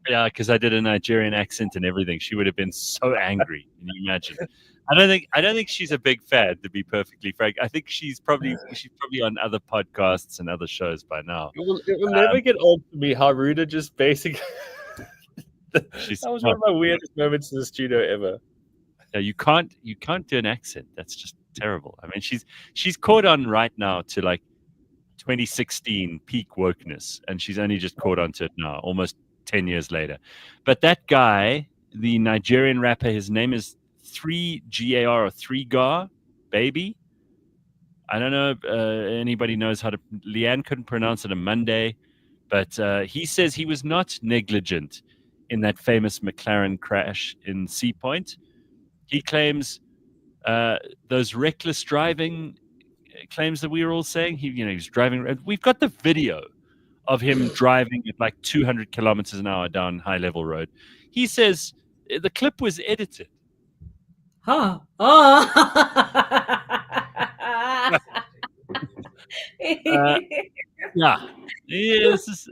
Yeah, because I did a Nigerian accent and everything. She would have been so angry. Can you imagine? I don't think she's a big fan, to be perfectly frank. I think she's probably on other podcasts and other shows by now. It will never get old for me how Ruda just basically. That was one of my weirdest moments in the studio ever. Yeah, you can't do an accent. That's just terrible. I mean, she's caught on right now to like 2016 peak wokeness, and she's only just caught on to it now, almost 10 years later. But that guy, the Nigerian rapper, his name is 3GAR or 3GAR, baby. I don't know if anybody knows how to. Leanne couldn't pronounce it on Monday, but he says he was not negligent in that famous McLaren crash in Sea Point. He claims those reckless driving claims that we were all saying. He was driving. We've got the video of him driving at like 200 kilometers an hour down high level road. He says the clip was edited. Huh. Oh. Yeah. This is,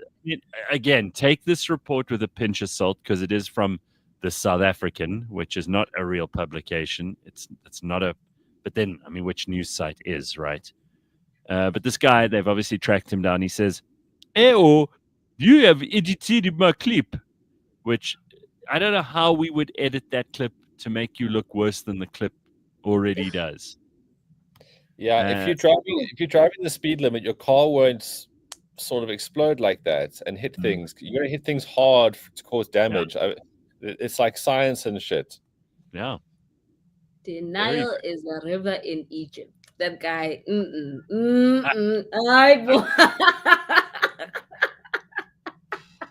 again, take this report with a pinch of salt because it is from the South African, which is not a real publication. It's not a, but then, I mean, which news site is, right? But this guy, they've obviously tracked him down. He says, "Eyo, you have edited my clip," which I don't know how we would edit that clip to make you look worse than the clip already does. Yeah, if you're driving the speed limit, your car won't sort of explode like that and hit things. You're gonna hit things hard to cause damage. It's like science and shit. Yeah. The Nile is a river in Egypt. That guy.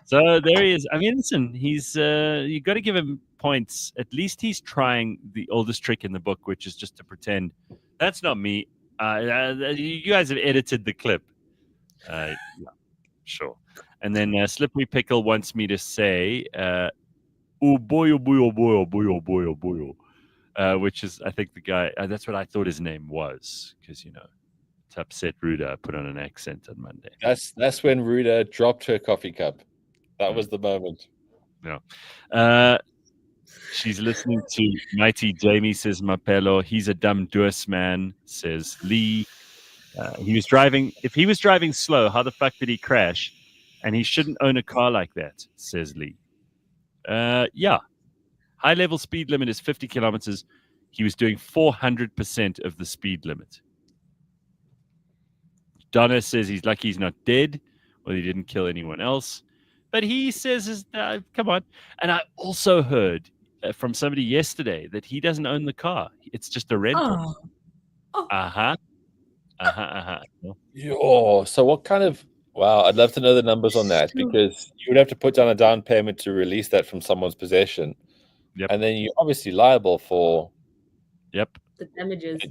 So there he is. I mean, listen, he's you got to give him points. At least he's trying the oldest trick in the book, which is just to pretend that's not me. You guys have edited the clip. Yeah, sure. And then Slippery Pickle wants me to say, "Oh boy, oh boy, oh boy, oh boy, oh boy, oh boy," which is, I think, the guy. That's what I thought his name was, because to upset Ruda, I put on an accent on Monday. That's when Ruda dropped her coffee cup. That was the moment. Yeah. She's listening to Mighty Jamie, says Mapelo. He's a dumb doos man, says Lee. If he was driving slow, how the fuck did he crash? And he shouldn't own a car like that, says Lee. Yeah. High level speed limit is 50 kilometers. He was doing 400% of the speed limit. Donna says he's lucky he's not dead, or he didn't kill anyone else. But he says, come on. And I also heard from somebody yesterday that he doesn't own the car. It's just a rental. Yo, so what kind of... Wow, I'd love to know the numbers on that, because you would have to put down a down payment to release that from someone's possession. Yep. And then you're obviously liable for... Yep. The damages.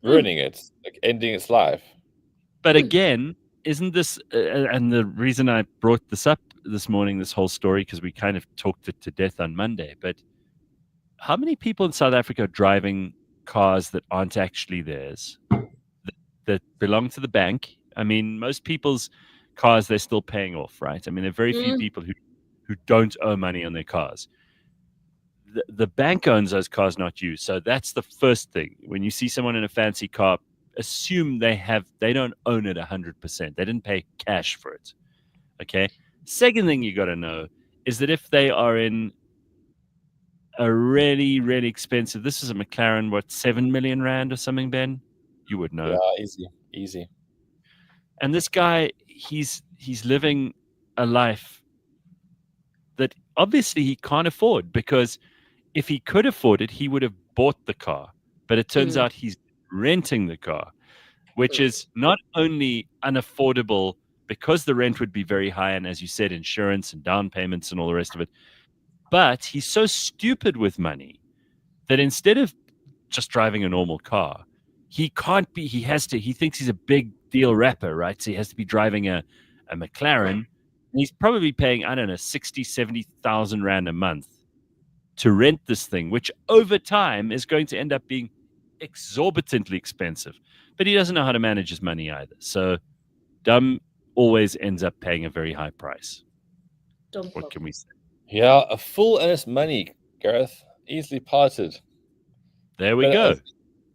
Ruining it, like ending its life. But again, isn't this... and the reason I brought this up this morning, this whole story, because we kind of talked it to death on Monday, but how many people in South Africa are driving cars that aren't actually theirs, that belong to the bank? I mean, most people's cars, they're still paying off, right? I mean, there are very few people who don't owe money on their cars. The bank owns those cars, not you. So that's the first thing. When you see someone in a fancy car, assume they don't own it 100%. They didn't pay cash for it. Okay. Second thing you got to know is that if they are in a really, really expensive, this is a McLaren, what, 7 million rand or something, Ben? You would know. Yeah, easy. And this guy, he's living a life that obviously he can't afford, because if he could afford it, he would have bought the car. But it turns out he's renting the car, which is not only unaffordable because the rent would be very high, and as you said, insurance and down payments and all the rest of it, but he's so stupid with money that instead of just driving a normal car, he thinks he's a big deal rapper, right? So he has to be driving a McLaren, and he's probably paying, I don't know, 60, 70,000 rand a month to rent this thing, which over time is going to end up being exorbitantly expensive. But he doesn't know how to manage his money either. So dumb always ends up paying a very high price. What can we say? Yeah, a fool and his money, Gareth. Easily parted. There we go.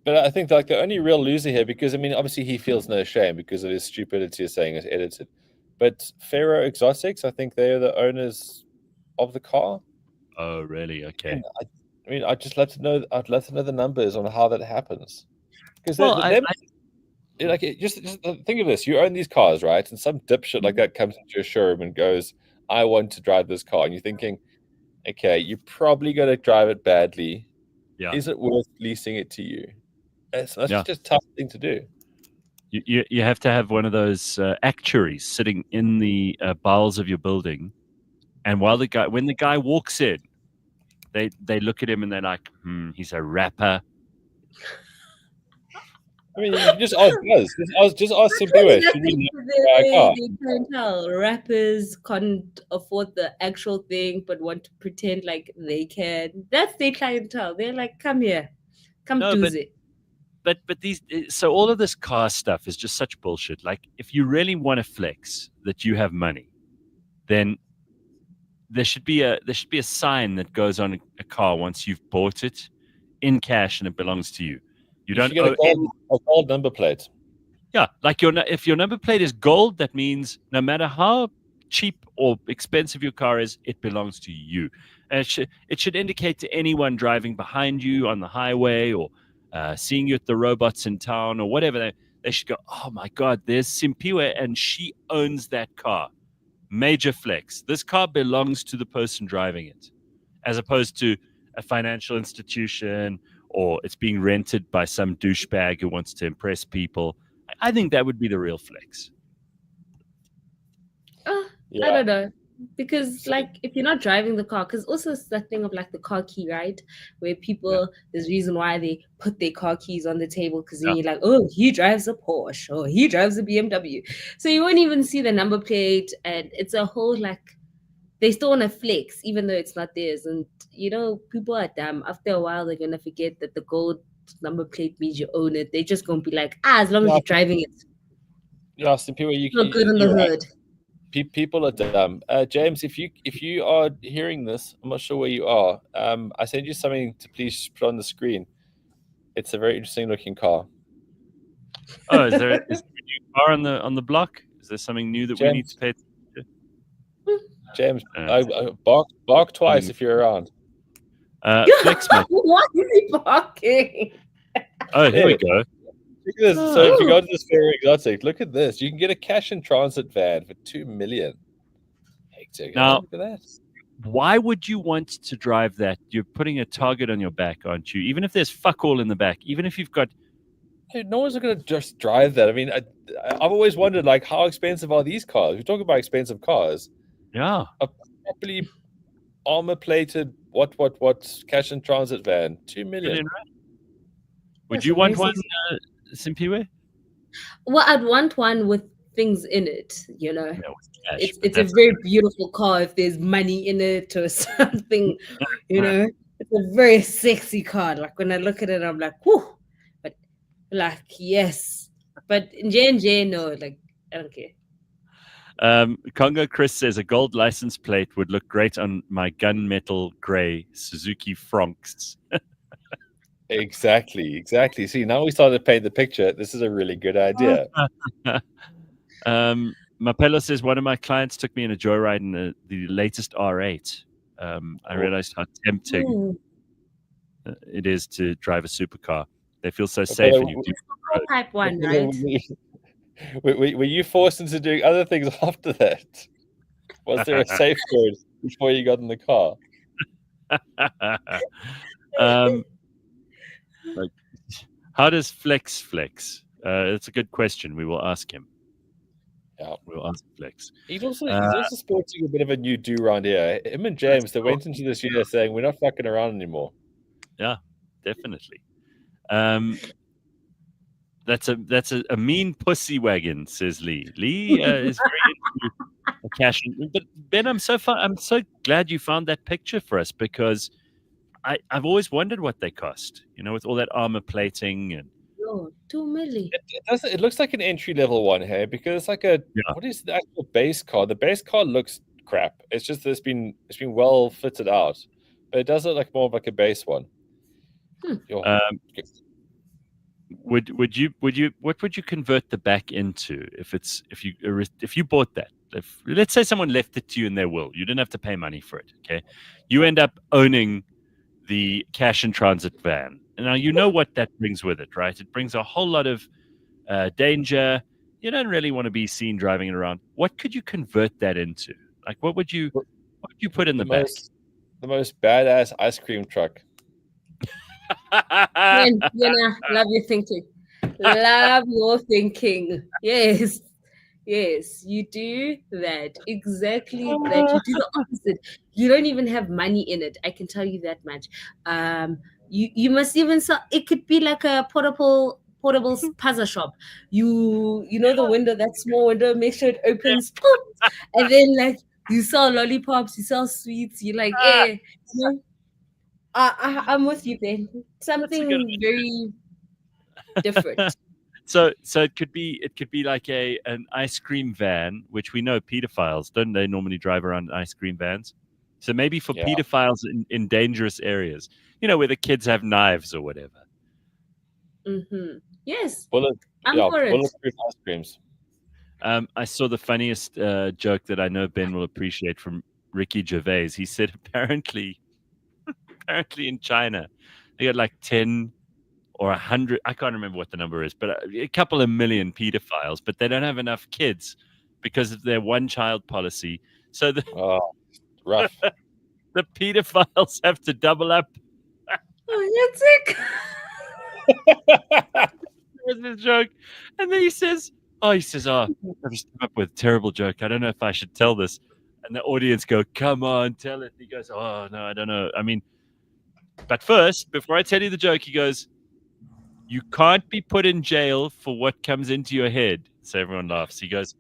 But I think like the only real loser here, because I mean, obviously he feels no shame because of his stupidity of saying it's edited. But Pharaoh Exotics, I think they're the owners of the car. Oh, really? Okay. I mean, I'd love to know the numbers on how that happens. Because just think of this: you own these cars, right? And some dipshit like that comes into your showroom and goes, "I want to drive this car," and you're thinking, "Okay, you're probably going to drive it badly. Yeah. Is it worth leasing it to you?" That's just a tough thing to do. You have to have one of those actuaries sitting in the bowels of your building, and when the guy walks in, they look at him and they're like, he's a rapper. I mean, you can just ask us. Just ask Simphiwe. Should we buy a car? They can't tell. Rappers can't afford the actual thing, but want to pretend like they can. That's their clientele. They're like, come here, come do it. But these, so all of this car stuff is just such bullshit. Like, if you really want to flex that you have money, then there should be a sign that goes on a car once you've bought it in cash and it belongs to you. You don't get a gold number plate. Yeah, like if your number plate is gold, that means no matter how cheap or expensive your car is, it belongs to you. And it should indicate to anyone driving behind you on the highway or seeing you at the robots in town or whatever. They should go, oh my God, there's Simphiwe and she owns that car. Major flex. This car belongs to the person driving it, as opposed to a financial institution or it's being rented by some douchebag who wants to impress people. I think that would be the real flex. I don't know. Because, like, if you're not driving the car, because also it's that thing of, like, the car key, right? Where people, there's reason why they put their car keys on the table, because then you're like, oh, he drives a Porsche, or he drives a BMW. So you won't even see the number plate, and it's a whole, like, they still want to flex, even though it's not theirs. And, you know, people are dumb. After a while, they're going to forget that the gold number plate means you own it. They're just going to be like, as long as you're driving it. Yeah, Simphiwe, you look good on the hood. People are dumb. James, if you are hearing this, I'm not sure where you are. I sent you something to please put on the screen. It's a very interesting looking car. Oh, is there a new car on the block? Is there something new that we need to pay attention to? James, bark twice if you're around. Flex, mate. Why is he barking? Oh, here we go. Look at this. So if you go to this very exotic, look at this. You can get a cash and transit van for 2 million. Hectic. Now, look at that. Why would you want to drive that? You're putting a target on your back, aren't you? Even if there's fuck all in the back, even if you've got... Dude, no one's going to just drive that. I mean, I've always wondered, like, how expensive are these cars? We're talking about expensive cars. Yeah. A properly armor-plated, what, cash and transit van. 2 million. Would you want one, Simphiwe? Well, I'd want one with things in it, you know. Yeah, it's a very beautiful car if there's money in it or something, you know. It's a very sexy car. Like, when I look at it, I'm like, whoo. But, like, yes. But in J&J, no, like, I don't care. Congo Chris says a gold license plate would look great on my gunmetal gray Suzuki Franks. Exactly. See, now we started to paint the picture. This is a really good idea. Mapello says one of my clients took me in a joyride in the latest R8. I realized how tempting it is to drive a supercar. They feel so safe. And you type 1, right? Were you forced into doing other things after that? Was there a safe word before you got in the car? Like, how does Flex? It's a good question. We will ask him. Yeah, we'll ask Flex. He's also sporting a bit of a new do around here. Him and James, they went into this year saying we're not fucking around anymore. Yeah, definitely. That's a mean pussy wagon, says Lee. Lee is very into cash. But Ben, I'm so glad you found that picture for us, because I've always wondered what they cost, you know, with all that armor plating and 2 million. It looks like an entry-level one here, because it's like what is the actual base car? The base car looks crap. It's just that it's been well fitted out, but it does look like more of like a base one. What would you convert the back into if you bought that? If let's say someone left it to you in their will, you didn't have to pay money for it. Okay, you end up owning the cash and transit van. And now you know what that brings with it, right? It brings a whole lot of danger. You don't really want to be seen driving it around. What could you convert that into? Like, what would you put in the back? The most badass ice cream truck. Love your thinking. Love your thinking. Yes, you do that. Exactly that. You do the opposite. You don't even have money in it. I can tell you that much. You must even it could be like a portable portable puzzle shop. You know the window, that small window, make sure it opens, poof, and then like you sell lollipops, you sell sweets, you like, you know, I'm with you, Ben. Something very different. So it could be like an ice cream van, which we know pedophiles don't they normally drive around in ice cream vans. So maybe for pedophiles in dangerous areas, you know, where the kids have knives or whatever. Mm-hmm. Yes. Bulletproof ice creams. I saw the funniest joke that I know Ben will appreciate from Ricky Gervais. He said apparently in China, they got like 10 or 100, I can't remember what the number is, but a couple of million pedophiles, but they don't have enough kids because of their one-child policy. So rough. The pedophiles have to double up. Oh, that's sick. There's this joke. And then he says, I've just come up with a terrible joke. I don't know if I should tell this. And the audience go, come on, tell it. He goes, oh, no, I don't know. I mean, but first, before I tell you the joke, he goes, you can't be put in jail for what comes into your head. So everyone laughs. He goes,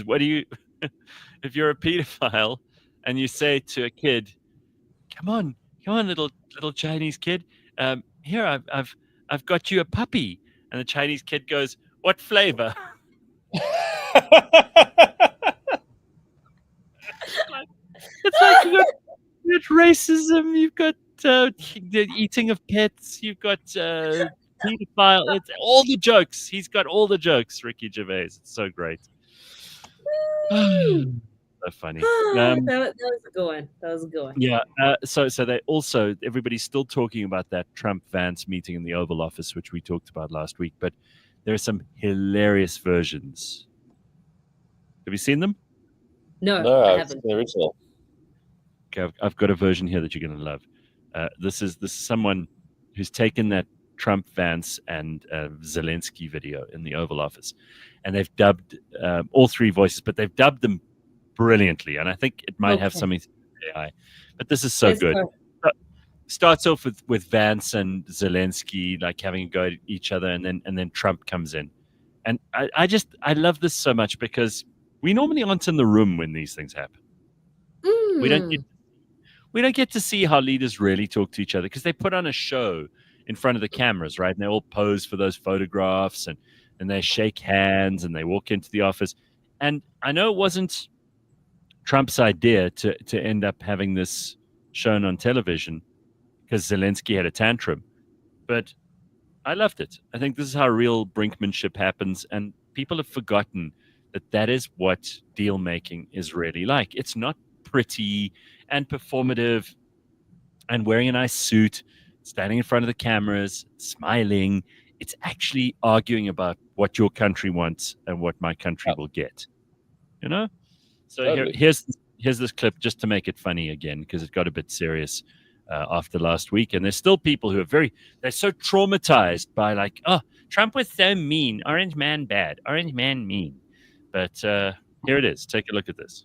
what do you, if you're a pedophile and you say to a kid, come on, little Chinese kid, here, I've got you a puppy. And the Chinese kid goes, what flavor? It's like you got racism, you've got the eating of pets, you've got pedophile. It's all the jokes. He's got all the jokes, Ricky Gervais. It's so great. So funny. That was a good one. That was a good one. Yeah. So they also, everybody's still talking about that Trump-Vance meeting in the Oval Office, which we talked about last week, but there are some hilarious versions. Have you seen them? No, I haven't. The original. Okay, I've got a version here that you're going to love. This is someone who's taken that Trump-Vance and Zelensky video in the Oval Office, and they've dubbed all three voices, but they've dubbed them brilliantly, and I think it might have something to do with AI. But this is so good. Starts off with Vance and Zelensky like having a go at each other, and then Trump comes in, and I love this so much because we normally aren't in the room when these things happen. We don't get to see how leaders really talk to each other because they put on a show in front of the cameras, right? And they all pose for those photographs, and they shake hands and they walk into the office. And I know it wasn't Trump's idea to end up having this shown on television because Zelensky had a tantrum, but I loved it. I think this is how real brinkmanship happens, and people have forgotten that is what deal making is really like. It's not pretty and performative and wearing a nice suit, standing in front of the cameras, smiling. It's actually arguing about what your country wants and what my country will get. You know? So here's this clip just to make it funny again, because it got a bit serious after last week. And there's still people who are they're so traumatized by like, oh, Trump was so mean. Orange man bad. Orange man mean. But here it is. Take a look at this.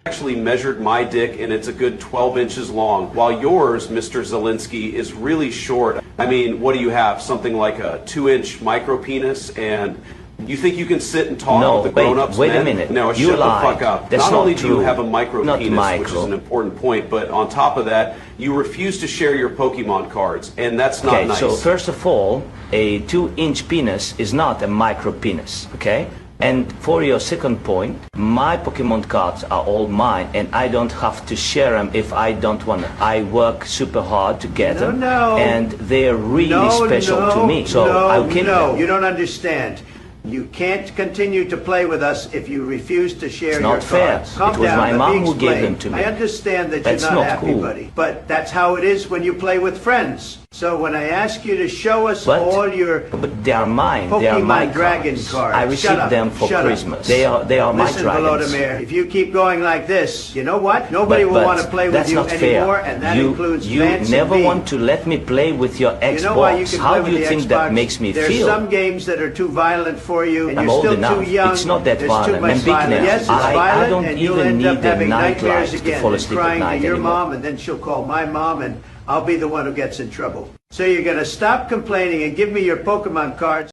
Actually measured my dick, and it's a good 12 inches long, while yours, Mr. Zelensky, is really short. I mean, what do you have? Something like a 2-inch micro penis, and you think you can sit and talk with the grown-ups? Wait a minute. No, you shut lied. the fuck up. That's not only do you have a micro penis, which is an important point, but on top of that, you refuse to share your Pokemon cards, and that's not nice. So first of all, a 2-inch penis is not a micro penis, okay? And for your second point, my Pokemon cards are all mine, and I don't have to share them if I don't want to. I work super hard to get them, and they're really special to me. So I'll keep them. You don't understand. You can't continue to play with us if you refuse to share your cards. It's not fair. Calm it was down, my mom who gave them to me. I understand that that's you're not happy, cool. buddy. But that's how it is when you play with friends. So when I ask you to show us all your but they are mine. Pokemon they are my Dragon cards. I received them for Christmas. They are my Listen, dragons. Volodymyr, if you keep going like this, you know what? Nobody will want to play with you anymore, and that includes Vance You never and me. want to let me play with your Xbox. You know why you can How play do with you the think Xbox? that makes me There's feel? There's some games that are too violent for you, and I'm you're old still enough. too young. It's not that There's violent. too much I'm big violence. now. Yes, it's I violent, don't and you'll even end up need the having nightlife nightmares to again, fall and asleep at crying night to your anymore. mom, and then she'll call my mom, and I'll be the one who gets in trouble. So you're going to stop complaining and give me your Pokemon cards.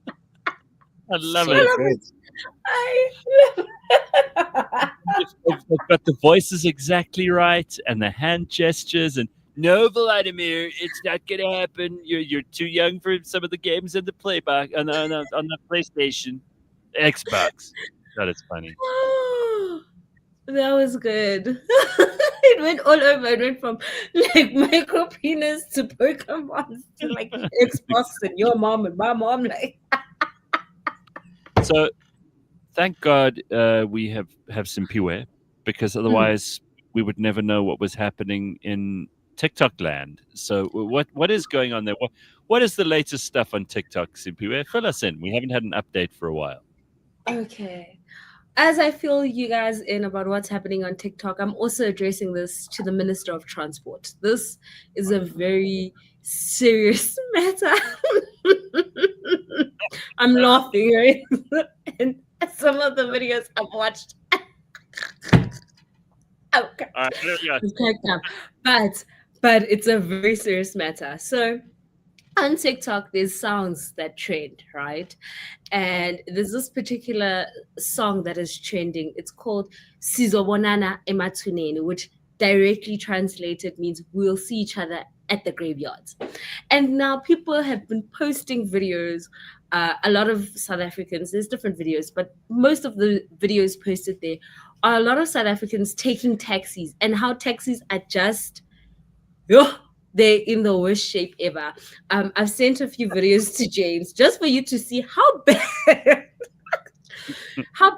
I love it. They've got the voices exactly right and the hand gestures and no, Vladimir, it's not going to happen. You're too young for some of the games in the playback on the PlayStation, Xbox. That is funny. That was good. It went all over. It went from like micro penis to Pokemon to like Xbox and your mom and my mom. Like, so thank God we have Simphiwe, because otherwise we would never know what was happening in TikTok land. So what is going on there? What is the latest stuff on TikTok, Simphiwe? Fill us in. We haven't had an update for a while. okay. As I fill you guys in about what's happening on TikTok, I'm also addressing this to the Minister of Transport. This is a very serious matter. I'm laughing, right? And some of the videos I've watched. Okay. But it's a very serious matter. So on TikTok, there's songs that trend, right? And there's this particular song that is trending. It's called Sizobonana Emathuneni, which directly translated means we'll see each other at the graveyards. And now people have been posting videos. A lot of South Africans, there's different videos, but most of the videos posted there are a lot of South Africans taking taxis and how taxis are just, they're in the worst shape ever. I've sent a few videos to James just for you to see how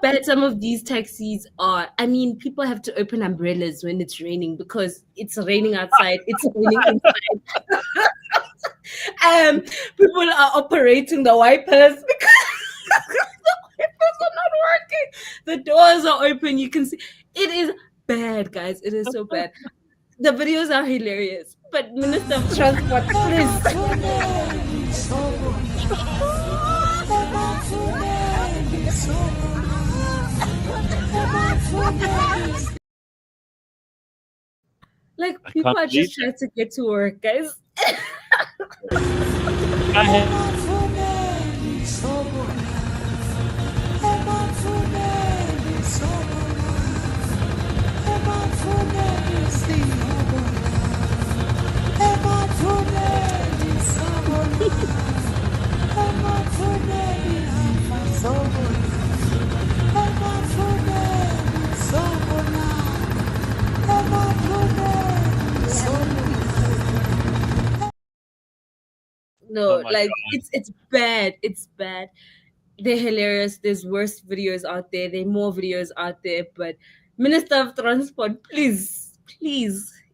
bad some of these taxis are. I mean, people have to open umbrellas when it's raining because it's raining outside. It's raining inside. People are operating the wipers because the wipers are not working. The doors are open. You can see it is bad, guys. It is so bad. The videos are hilarious. But Minister of Transport, please. Like, people are just trying to get to work, guys. No, like it's bad. It's bad. They're hilarious. There's worse videos out there. There are more videos out there. But Minister of Transport, please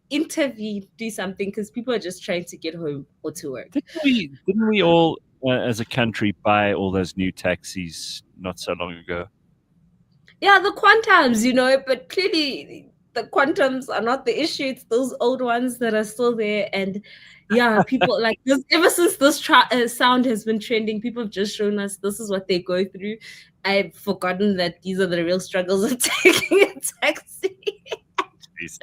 intervene, do something, because people are just trying to get home or to work. Didn't we all, as a country, buy all those new taxis not so long ago? Yeah, the Quantums, but clearly the Quantums are not the issue. It's those old ones that are still there. And yeah, people like this, ever since this sound has been trending, people have just shown us this is what they go through. I've forgotten that these are the real struggles of taking a taxi. It's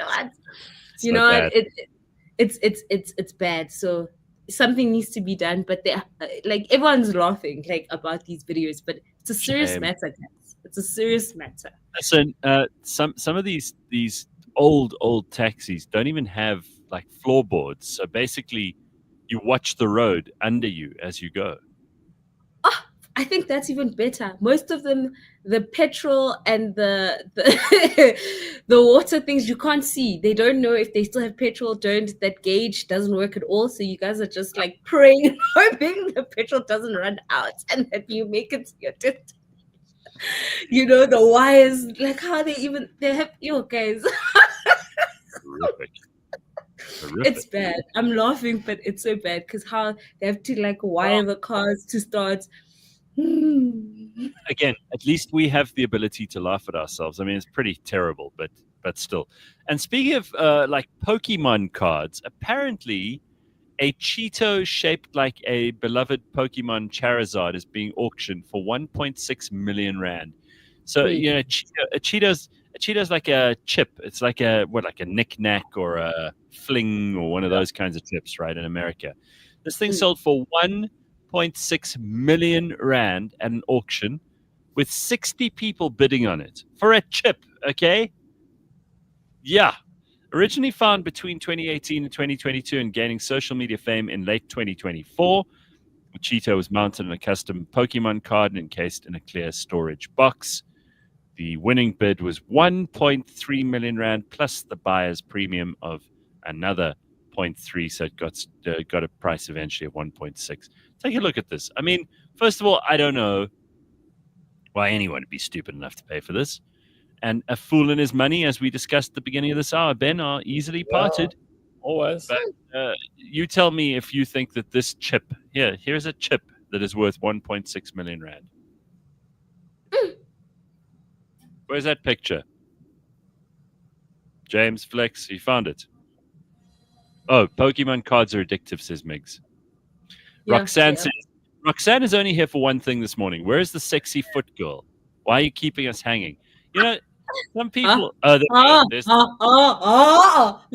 bad. So something needs to be done. But like everyone's laughing like about these videos, but it's a serious matter, guys. It's a serious matter. Listen, some of these old taxis don't even have like floorboards. So basically, you watch the road under you as you go. Oh, I think that's even better. Most of them, the petrol and the the water things you can't see. They don't know if they still have petrol. That gauge doesn't work at all. So you guys are just like praying, hoping the petrol doesn't run out and that you make it to your destination. The wires, like how they have guys. Horrific. It's bad. I'm laughing, but it's so bad because how they have to like wire the cars to start. Again, at least we have the ability to laugh at ourselves. I mean, it's pretty terrible, but still. And speaking of like Pokemon cards, apparently a Cheeto shaped like a beloved Pokemon Charizard is being auctioned for 1.6 million rand. So, Cheetos, A Cheeto's like a chip. It's like a knick-knack or a fling or one of those kinds of chips, right, in America. This thing sold for 1.6 million rand at an auction with 60 people bidding on it for a chip, okay? Yeah. Originally found between 2018 and 2022 and gaining social media fame in late 2024, Cheeto was mounted on a custom Pokemon card and encased in a clear storage box. The winning bid was 1.3 million rand plus the buyer's premium of another 0.3, so it got a price eventually of 1.6. Take a look at this. I mean, first of all, I don't know why anyone would be stupid enough to pay for this. And a fool and his money, as we discussed at the beginning of this hour, Ben, are easily parted. Always. But you tell me if you think that this chip, here's a chip that is worth 1.6 million rand. Where's that picture? James Flex, you found it. Oh, Pokemon cards are addictive, says Migs. Yeah, Roxanne says, Roxanne is only here for one thing this morning. Where's the sexy foot girl? Why are you keeping us hanging? You know, some people. No.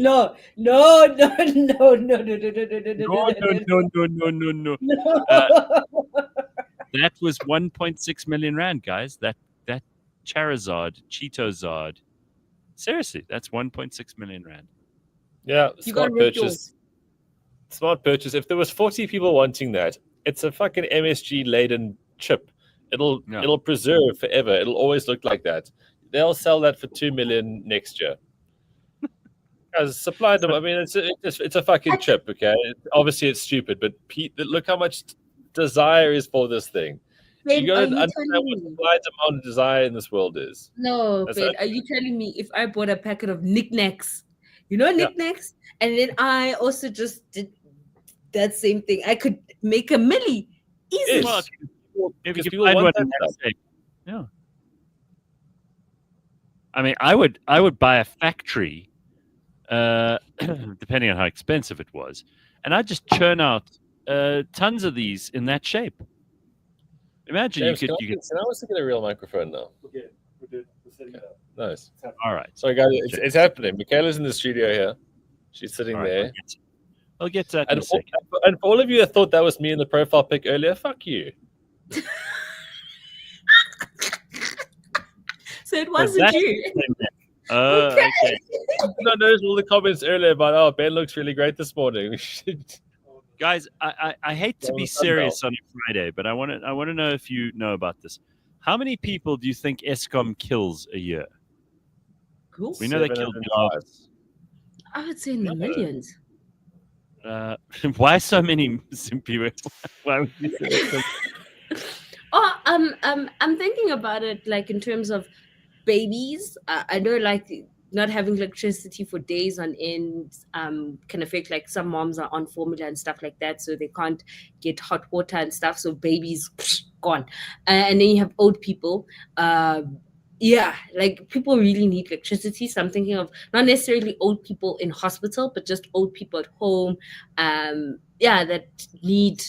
No. That was 1.6 million rand, guys. That Charizard, Cheetozard. Seriously, that's 1.6 million rand. Yeah, smart purchase. Smart purchase. If there was 40 people wanting that, it's a fucking MSG laden chip. It'll preserve forever. It'll always look like that. They'll sell that for 2 million next year. As supply them, I mean, it's a fucking chip. Okay, obviously it's stupid, but look how much desire is for this thing. Ben, you got to understand what the supply demand of desire in this world is. No, Ben, are you telling me if I bought a packet of knickknacks, knickknacks, and then I also just did that same thing, I could make a milli easily. Yes. If you find one in that shape. Yeah. I mean, I would buy a factory, depending on how expensive it was, and I'd just churn out tons of these in that shape. Imagine James, you could. Can I also get a real microphone now? We're setting it up. Nice. All right. Sorry, guys, it's happening. Mykala's in the studio here. She's sitting there. I'll get to that and in a second. And for all of you that thought that was me in the profile pic earlier, fuck you. So it wasn't you. Okay. I noticed all the comments earlier about, Ben looks really great this morning. Guys, I hate to be serious on a Friday, but I want to know if you know about this. How many people do you think Eskom kills a year? Cool. We know they killed Jarvis. I would say in the millions. Why so many, Simphiwe? Why would you say so? I'm thinking about it like in terms of babies. I know like not having electricity for days on end can affect, like, some moms are on formula and stuff like that, so they can't get hot water and stuff, so babies gone. And then you have old people. Like people really need electricity, so I'm thinking of not necessarily old people in hospital, but just old people at home that need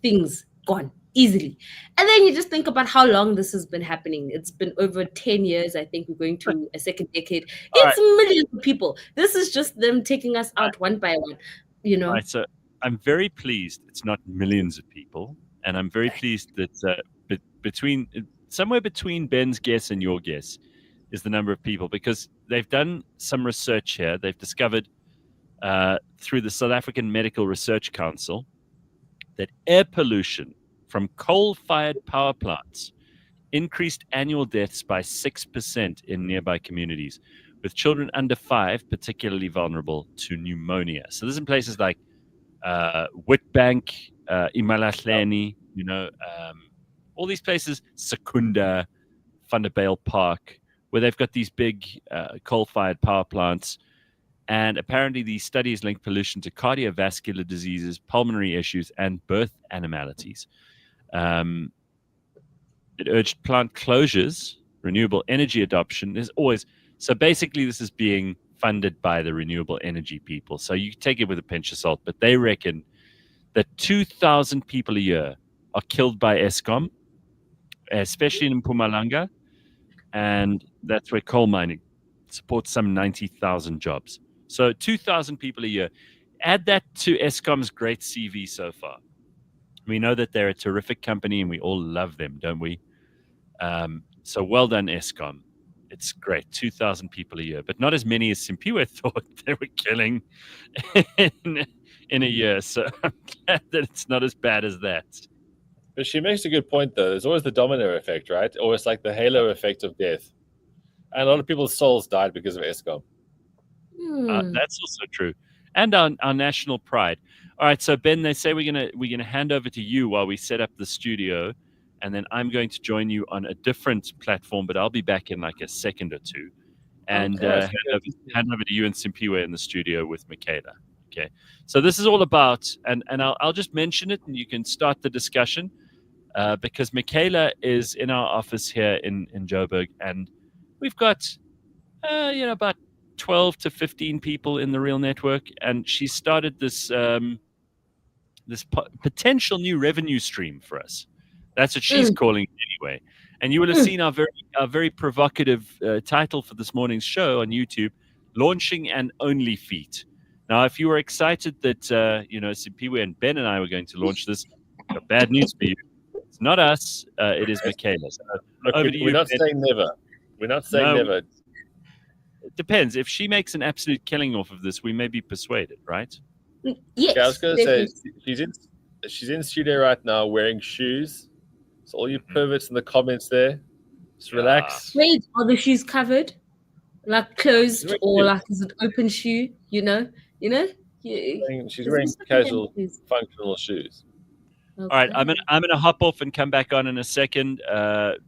things gone easily. And then you just think about how long this has been happening. It's been over 10 years. I think we're going to a second decade. It's millions of people. This is just them taking us out one by one, Right, so I'm very pleased it's not millions of people, and I'm very pleased that somewhere between Ben's guess and your guess is the number of people, because they've done some research here. They've discovered through the South African Medical Research Council that air pollution from coal-fired power plants increased annual deaths by 6% in nearby communities, with children under 5 particularly vulnerable to pneumonia. So this is in places like Witbank, Imalahleni, all these places, Secunda, Vanderbijl Park, where they've got these big coal-fired power plants. And apparently these studies link pollution to cardiovascular diseases, pulmonary issues, and birth anomalies. It urged plant closures, renewable energy adoption. So basically this is being funded by the renewable energy people. So you take it with a pinch of salt, but they reckon that 2,000 people a year are killed by Eskom, especially in Mpumalanga. and that's where coal mining supports some 90,000 jobs. So 2,000 people a year. Add that to Eskom's great CV so far. We know that they're a terrific company and we all love them, don't we? So well done, Eskom. It's great, 2,000 people a year, but not as many as Simphiwe thought they were killing in a year. So I'm glad that it's not as bad as that. But she makes a good point, though. There's always the domino effect, right? Or it's like the halo effect of death. And a lot of people's souls died because of Eskom. That's also true. And our national pride. All right, so Ben, they say we're gonna hand over to you while we set up the studio, and then I'm going to join you on a different platform, but I'll be back in like a second or two, and hand over to you and Simphiwe in the studio with Mykala. Okay, so this is all about, and I'll just mention it, and you can start the discussion, because Mykala is in our office here in Joburg, and we've got about 12 to 15 people in the Real Network, and she started this potential new revenue stream for us. That's what she's calling it anyway. And you will have seen our very provocative title for this morning's show on YouTube, Launching an OnlyFeet. Now, if you were excited that Simphiwe and Ben and I were going to launch this, I've got bad news for you. It's not us. It is Mykala. So Look, we're not saying never. We're not saying never. It depends. If she makes an absolute killing off of this, we may be persuaded, right? Yes. Okay, I was going to say she's in studio right now wearing shoes. So all you perverts in the comments there, just relax. Wait, are the shoes covered, like closed, or like is it open shoe? She's wearing casual, functional shoes. Okay. All right, I'm gonna hop off and come back on in a second.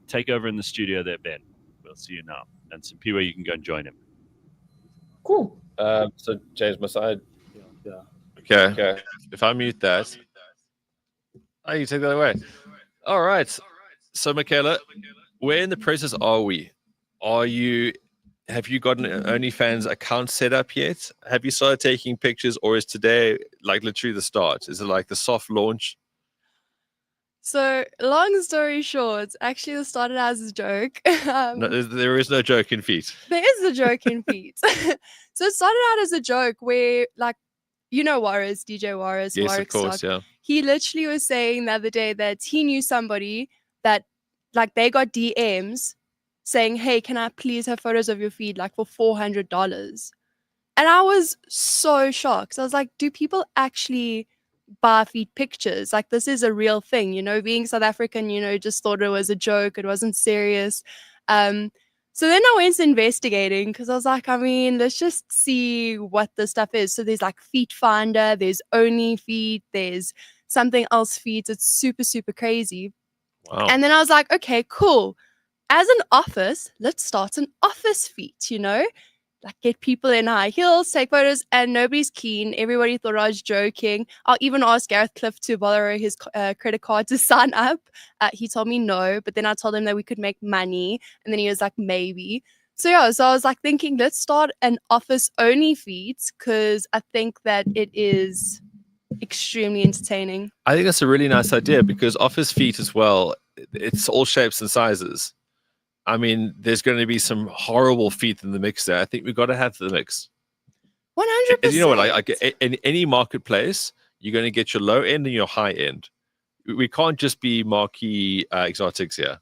Take over in the studio there, Ben. We'll see you now. And Simphiwe, you can go and join him. Cool. So change my side. Yeah. Okay. If I mute that, you take that away. All right. So Mykala, where in the process are we? Have you got an OnlyFans account set up yet? Have you started taking pictures, or is today like literally the start? Is it like the soft launch? So, long story short, actually, it started as a joke. No, there is no joke in feet. There is a joke in feet. So, it started out as a joke where, like, Warris, DJ Warris, yes, of course, yeah. He literally was saying the other day that he knew somebody that, like, they got DMs saying, hey, can I please have photos of your feet, like, for $400? And I was so shocked. I was like, do people actually buy feet pictures? Like, this is a real thing, being South African, just thought it was a joke. It wasn't serious. So then I went investigating because I was like, let's just see what this stuff is. So there's like Feet Finder, there's OnlyFeet, there's something else feet. It's super, super crazy. Wow. And then I was like, okay, cool. As an office, let's start an office feet, like get people in high heels, take photos, and nobody's keen. Everybody thought I was joking. I'll even ask Gareth Cliff to borrow his credit card to sign up. He told me no, but then I told him that we could make money, and then he was like, maybe. So I was like thinking, let's start an office only feet, because I think that it is extremely entertaining. I think that's a really nice idea, because office feet as well, it's all shapes and sizes. There's going to be some horrible feet in the mix there. I think we've got to have the mix. 100%. You know what? Like in any marketplace, you're going to get your low end and your high end. We can't just be marquee exotics here.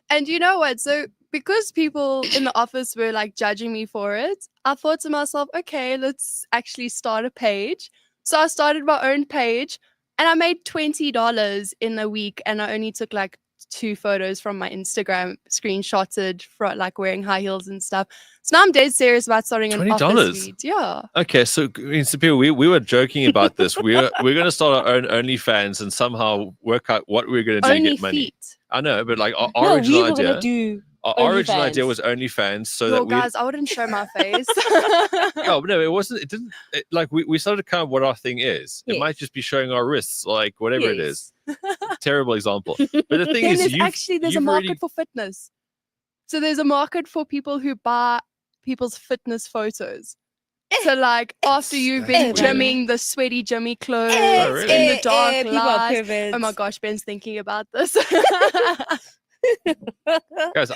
And you know what? So because people in the office were like judging me for it, I thought to myself, okay, let's actually start a page. So I started my own page, and I made $20 in a week, and I only took like 2 photos from my Instagram, screenshotted for like wearing high heels and stuff. So now I'm dead serious about starting an office feed. Yeah. Okay, so we were joking about this. We're going to start our own OnlyFans and somehow work out what we're going to do to get money. I know, but like our original idea was OnlyFans, so that guys, I wouldn't show my face. No, it wasn't. It didn't. We started kind of what our thing is. Yes. It might just be showing our wrists, like whatever it is. Terrible example. But the thing is, there's a market for fitness. So there's a market for people who buy people's fitness photos. So like after you've been gymming, the sweaty gymmy clothes in the dark light. Oh my gosh, Ben's thinking about this. Guys,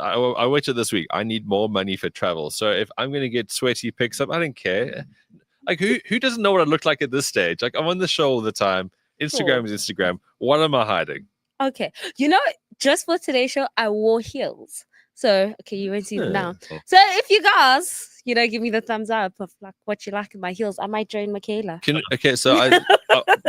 I waited this week. I need more money for travel. So if I'm going to get sweaty pics up, I don't care. Like who doesn't know what I look like at this stage? Like I'm on the show all the time. Instagram is Instagram. What am I hiding? Okay. Just for today's show, I wore heels. So, okay, you won't see them now. Oh. So if you guys, give me the thumbs up of like what you like in my heels, I might join Mykala. So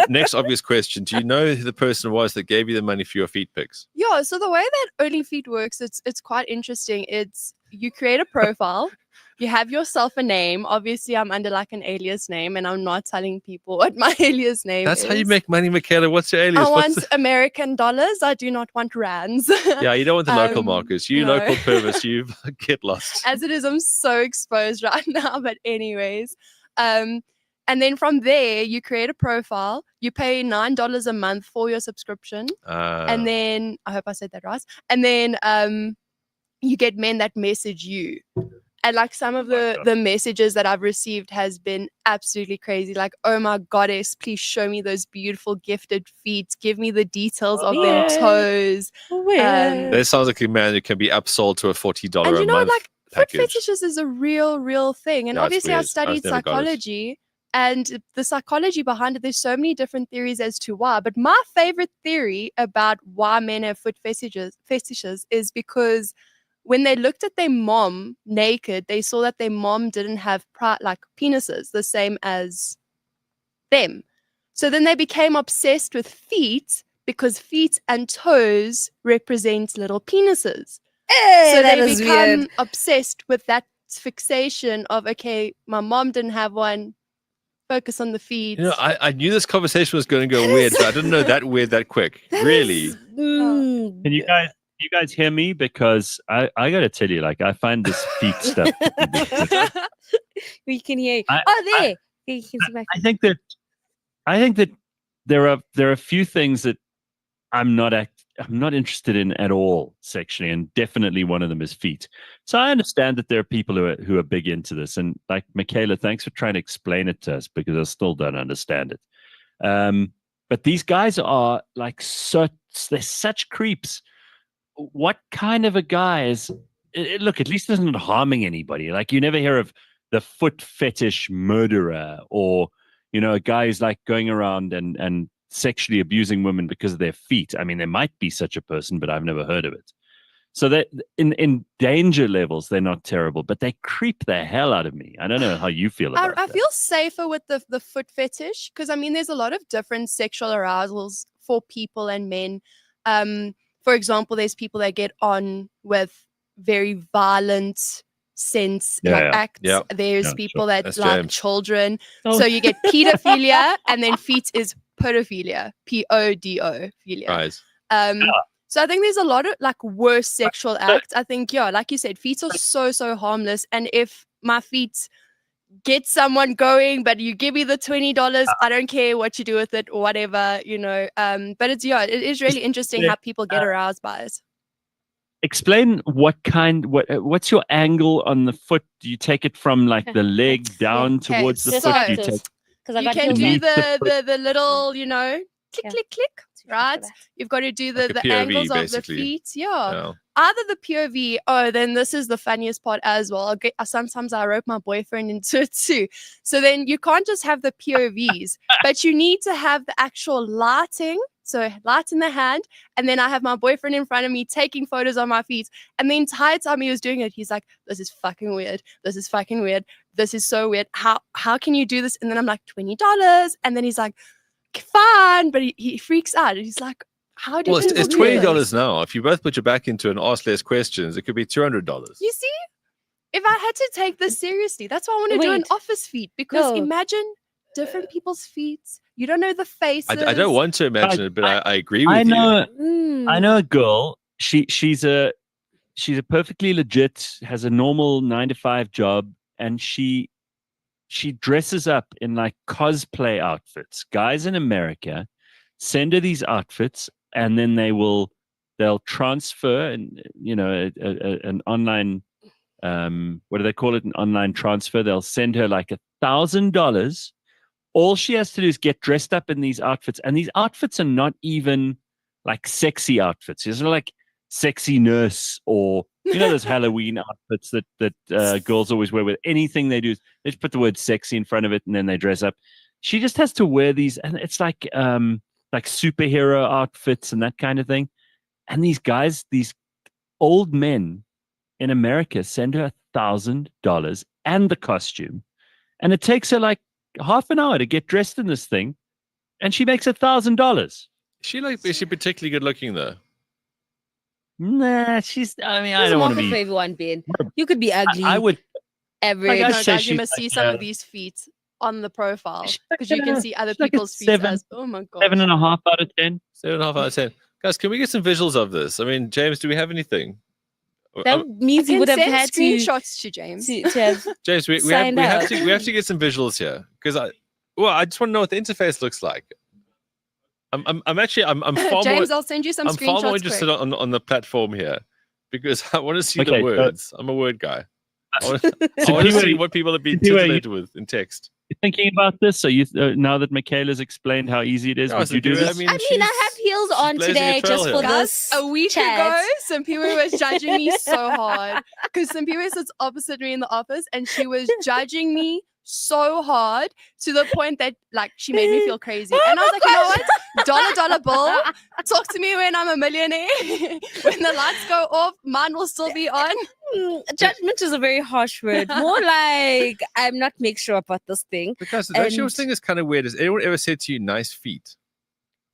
next obvious question. Do you know who the person was that gave you the money for your feet pics? Yeah, so the way that OnlyFeet works, it's quite interesting. It's you create a profile, you have yourself a name. Obviously, I'm under like an alias name, and I'm not telling people what my alias name is. That's how you make money, Mykala. What's your alias? I want American dollars. I do not want rands. Yeah, you don't want the local markers. You no. local pervers, you get lost. As it is, I'm so exposed right now. But anyways, and then from there, you create a profile. You pay $9 a month for your subscription, and then I hope I said that right. And then you get men that message you. And like some of the messages that I've received has been absolutely crazy. Like, oh my goddess, please show me those beautiful gifted feet. Give me the details of their toes. That sounds like a man who can be upsold to a $40 a month like package. Foot fetishes is a real thing. And Yeah, it's obviously I weird. studied I've never got it. psychology. And the psychology behind it, there's so many different theories as to why. But my favorite theory about why men have foot fetishes is because when they looked at their mom naked, they saw that their mom didn't have penises the same as them. So then they became obsessed with feet because feet and toes represent little penises. So they become obsessed with that fixation of, okay, my mom didn't have one, focus on the feet. I knew this conversation was going to go weird, but I didn't know that weird that quick. Really? Can you guys hear me? Because I got to tell you, like, I find this feet stuff. We can hear you. I think that there are a few things that I'm not interested in at all sexually, and definitely one of them is feet. So I understand that there are people who are big into this, and like Mykala, thanks for trying to explain it to us because I still don't understand it. But these guys are like they're such creeps. What kind of a guy is? Look, at least it's not harming anybody. Like you never hear of the foot fetish murderer, or a guy who's like going around and sexually abusing women because of their feet. I mean, there might be such a person, but I've never heard of it. So that in danger levels, they're not terrible, but they creep the hell out of me. I don't know how you feel about I that. feel safer with the foot fetish because, I mean, there's a lot of different sexual arousals for people and men. For example, there's people that get on with very violent acts. Yeah. There's people that That's like James. children. So you get pedophilia, and then feet is podophilia, P-O-D-O-philia. Right. So I think there's a lot of like worse sexual acts. I think, like you said, feet are so harmless. And if my feet get someone going, but you give me the $20, I don't care what you do with it or whatever, but it is really interesting how people get aroused by it. Explain what's your angle on the foot? Do you take it from like the leg down towards the foot? You can do the little, click, right? You've got to do the POV, angles of the basically. feet. Yeah. Either the POV, then this is the funniest part as well. Sometimes I rope my boyfriend into it too. So then you can't just have the POVs, but you need to have the actual lighting. So light in the hand, and then I have my boyfriend in front of me taking photos on my feet. And the entire time he was doing it, he's like, "This is fucking weird. This is fucking weird. This is so weird. How can you do this?" And then I'm like, $20. And then he's like, fine, but he freaks out. He's like, how do you It's do this? $20 now. If you both put your back into and ask less questions, it could be $200. You see, if I had to take this seriously, that's why I want to do an office feet, because imagine different people's feet. You don't know the faces. I don't want to imagine it, but I agree with you. I know a girl. She's a perfectly legit, has a normal 9-to-5 job, and she dresses up in like cosplay outfits. Guys in America send her these outfits, and then they'll transfer an online what do they call it? An online transfer. They'll send her like $1,000. All she has to do is get dressed up in these outfits, and these outfits are not even like sexy outfits. These are like sexy nurse, or those Halloween outfits that girls always wear. With anything they do, they just put the word "sexy" in front of it, and then they dress up. She just has to wear these, and it's like superhero outfits and that kind of thing. And these guys, these old men in America, send her $1,000 and the costume, and it takes her like half an hour to get dressed in this thing, and she makes $1,000. Is she particularly good looking though? Nah, I don't want to be for everyone, Ben. You could be ugly. I would. Average. Like, Guys, you must see some of these feet on the profile, because you can see other people's feet as, oh my god, 7.5 out of 10. 7.5 out of 10. Guys, can we get some visuals of this? I mean, James, do we have anything? That means you would have had screenshots to James. James, we have to get some visuals here, because I just want to know what the interface looks like. I'm far James, more, I'll send you some I'm screenshots. far more interested on the platform here, because I want to see the words. I'm a word guy. I want to see what people have been titillated with in text. You thinking about this? So you now that Mykala's explained how easy it is, would you do this? I have heels on today just for this. A week ago, Simphiwe was judging me so hard, because Simphiwe sits opposite me in the office, and she was judging me so hard to the point that she made me feel crazy. And I was like, you know what? Dollar bill. Talk to me when I'm a millionaire. When the lights go off, mine will still be on. Judgment is a very harsh word. More like I'm not make sure about this thing. Because actually, I think is kind of weird. Has anyone ever said to you, "Nice feet"?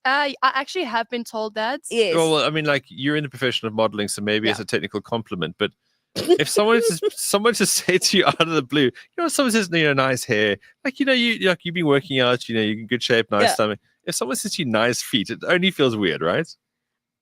I actually have been told that. Yes. Well, I mean, you're in the profession of modeling, so maybe it's a technical compliment, but. If someone to say to you out of the blue, someone says, nice hair, you've been working out, you're in good shape, nice stomach. If someone says to you, nice feet, it only feels weird, right?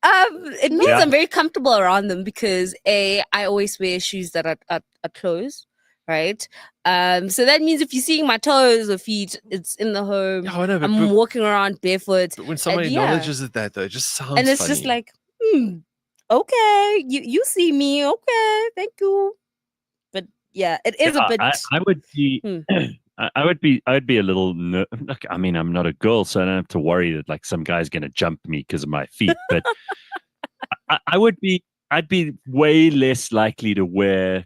It means I'm very comfortable around them, because I always wear shoes that are closed, right? So that means if you're seeing my toes or feet, it's in the home. Yeah, I know, I'm walking around barefoot. But when someone acknowledges that, though, it just sounds and it's funny. just like, okay, you see me, okay, thank you. But yeah, it is a bit. I would be, I would be a little. Look, I mean, I'm not a girl, so I don't have to worry that some guy's going to jump me because of my feet. But I'd be way less likely to wear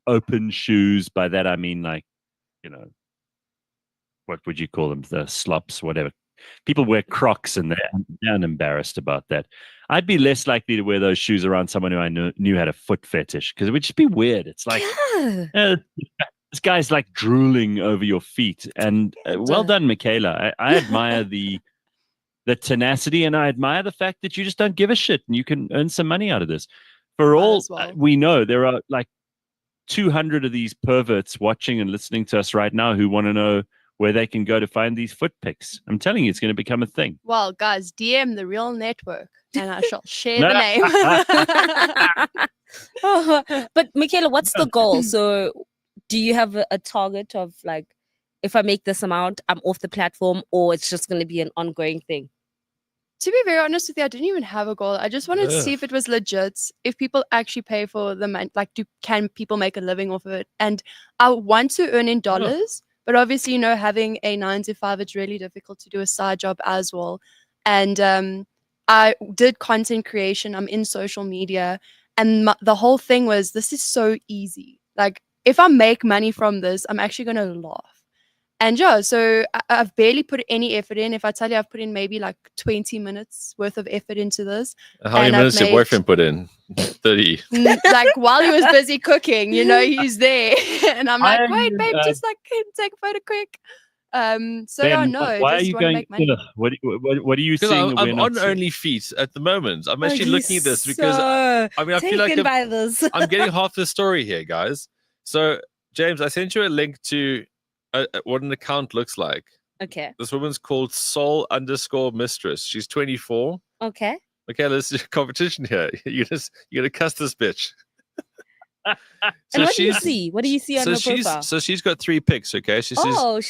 open shoes. By that I mean, what would you call them? The slops, whatever. People wear Crocs and they're unembarrassed about that. I'd be less likely to wear those shoes around someone who I knew had a foot fetish, because it would just be weird. It's like, this guy's drooling over your feet. And well done, Mykala. I admire the tenacity, and I admire the fact that you just don't give a shit and you can earn some money out of this. For all we know, there are 200 of these perverts watching and listening to us right now who want to know where they can go to find these foot pics. I'm telling you, it's going to become a thing. Well, guys, DM the real network, and I shall share the name. But Mykala, what's the goal? So do you have a target of if I make this amount, I'm off the platform, or it's just going to be an ongoing thing? To be very honest with you, I didn't even have a goal. I just wanted to see if it was legit, if people actually pay for the can people make a living off of it? And I want to earn in dollars. But obviously, having a 9 to 5, it's really difficult to do a side job as well. And I did content creation. I'm in social media. And the whole thing was, this is so easy. If I make money from this, I'm actually going to laugh. And so I've barely put any effort in. If I tell you, I've put in maybe 20 minutes worth of effort into this. How many minutes your boyfriend put in? 30. While he was busy cooking, he's there. And I'm like, wait, babe, just take a photo quick. Ben, why are you going? What are you seeing? I'm on OnlyFeet at the moment. I'm actually looking at this because I feel like I'm getting half the story here, guys. So, James, I sent you a link to what an account looks like. Okay. This woman's called Soul_Mistress. She's 24. Okay. Okay, let's do a competition here. You're gonna cuss this bitch. So and what do you see? What do you see on her profile? So she's got 3 pics, okay? She got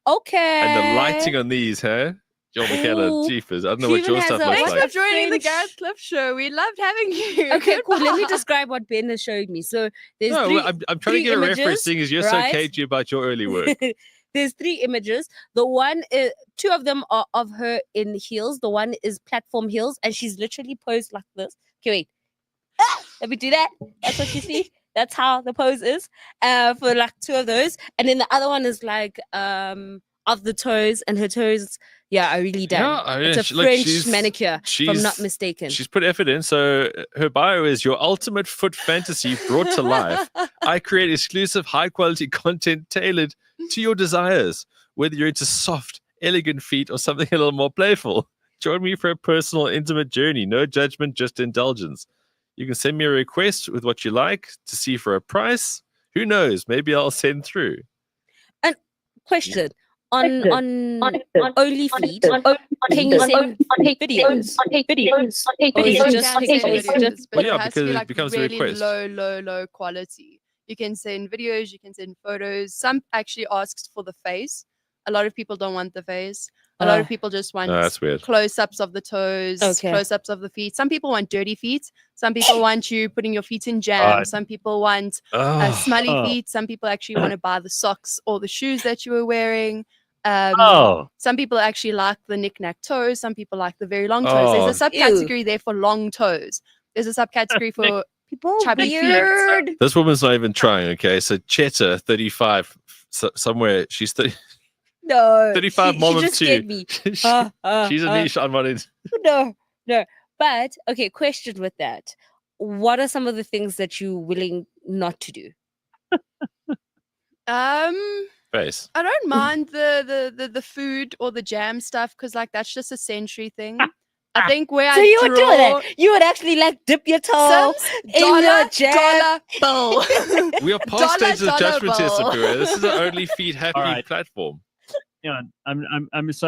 okay. And the lighting on these, huh? Yo, Mykala, jeepers. I don't know what your stuff looks like. Thanks for joining the Gareth Cliff show. We loved having you. Okay, cool. Let me describe what Ben has showed me. So there's I'm trying to get a reference, seeing as you're so cagey about your early work. There's 3 images. The one is 2 of them are of her in heels. The one is platform heels, and she's literally posed like this. Okay, wait. Let me do that. That's what you see. That's how the pose is for like 2 of those. And then the other one is like of the toes, and her toes, are really done. Yeah, I mean, it's a French manicure, if I'm not mistaken. She's put effort in. So her bio is your ultimate foot fantasy brought to life. I create exclusive, high-quality content tailored to your desires, whether you're into soft, elegant feet or something a little more playful. Join me for a personal, intimate journey. No judgment, just indulgence. You can send me a request with what you like to see for a price. Who knows? Maybe I'll send through. And question on OnlyFeet, can you send videos? But Yeah, it has because to be it like becomes a really request. low quality. You can send videos, you can send photos. Some actually asks for the face. A lot of people don't want the face. A lot of people just want that's weird. close-ups of the toes, close-ups of the feet. Some people want dirty feet. Some people want you putting your feet in jam. Some people want smelly feet. Some people actually want to buy the socks or the shoes that you were wearing. Some people actually like the knick-knack toes. Some people like the very long toes. There's a subcategory there for long toes. There's a subcategory for chubby feet. This woman's not even trying, okay? So Cheta, 35, somewhere, she's 30. No, 35 mom of just 2. scared me. She's a niche. I'm not in. No. But okay, question with that: what are some of the things that you're willing not to do? Face. I don't mind the food or the jam stuff because like that's just a sensory thing. I think where So I you would do draw that? You would actually like dip your toe in your jam? bill. We are past stages of judgment here, bill. Simphiwe. This is an OnlyFeet happy platform. Yeah, I'm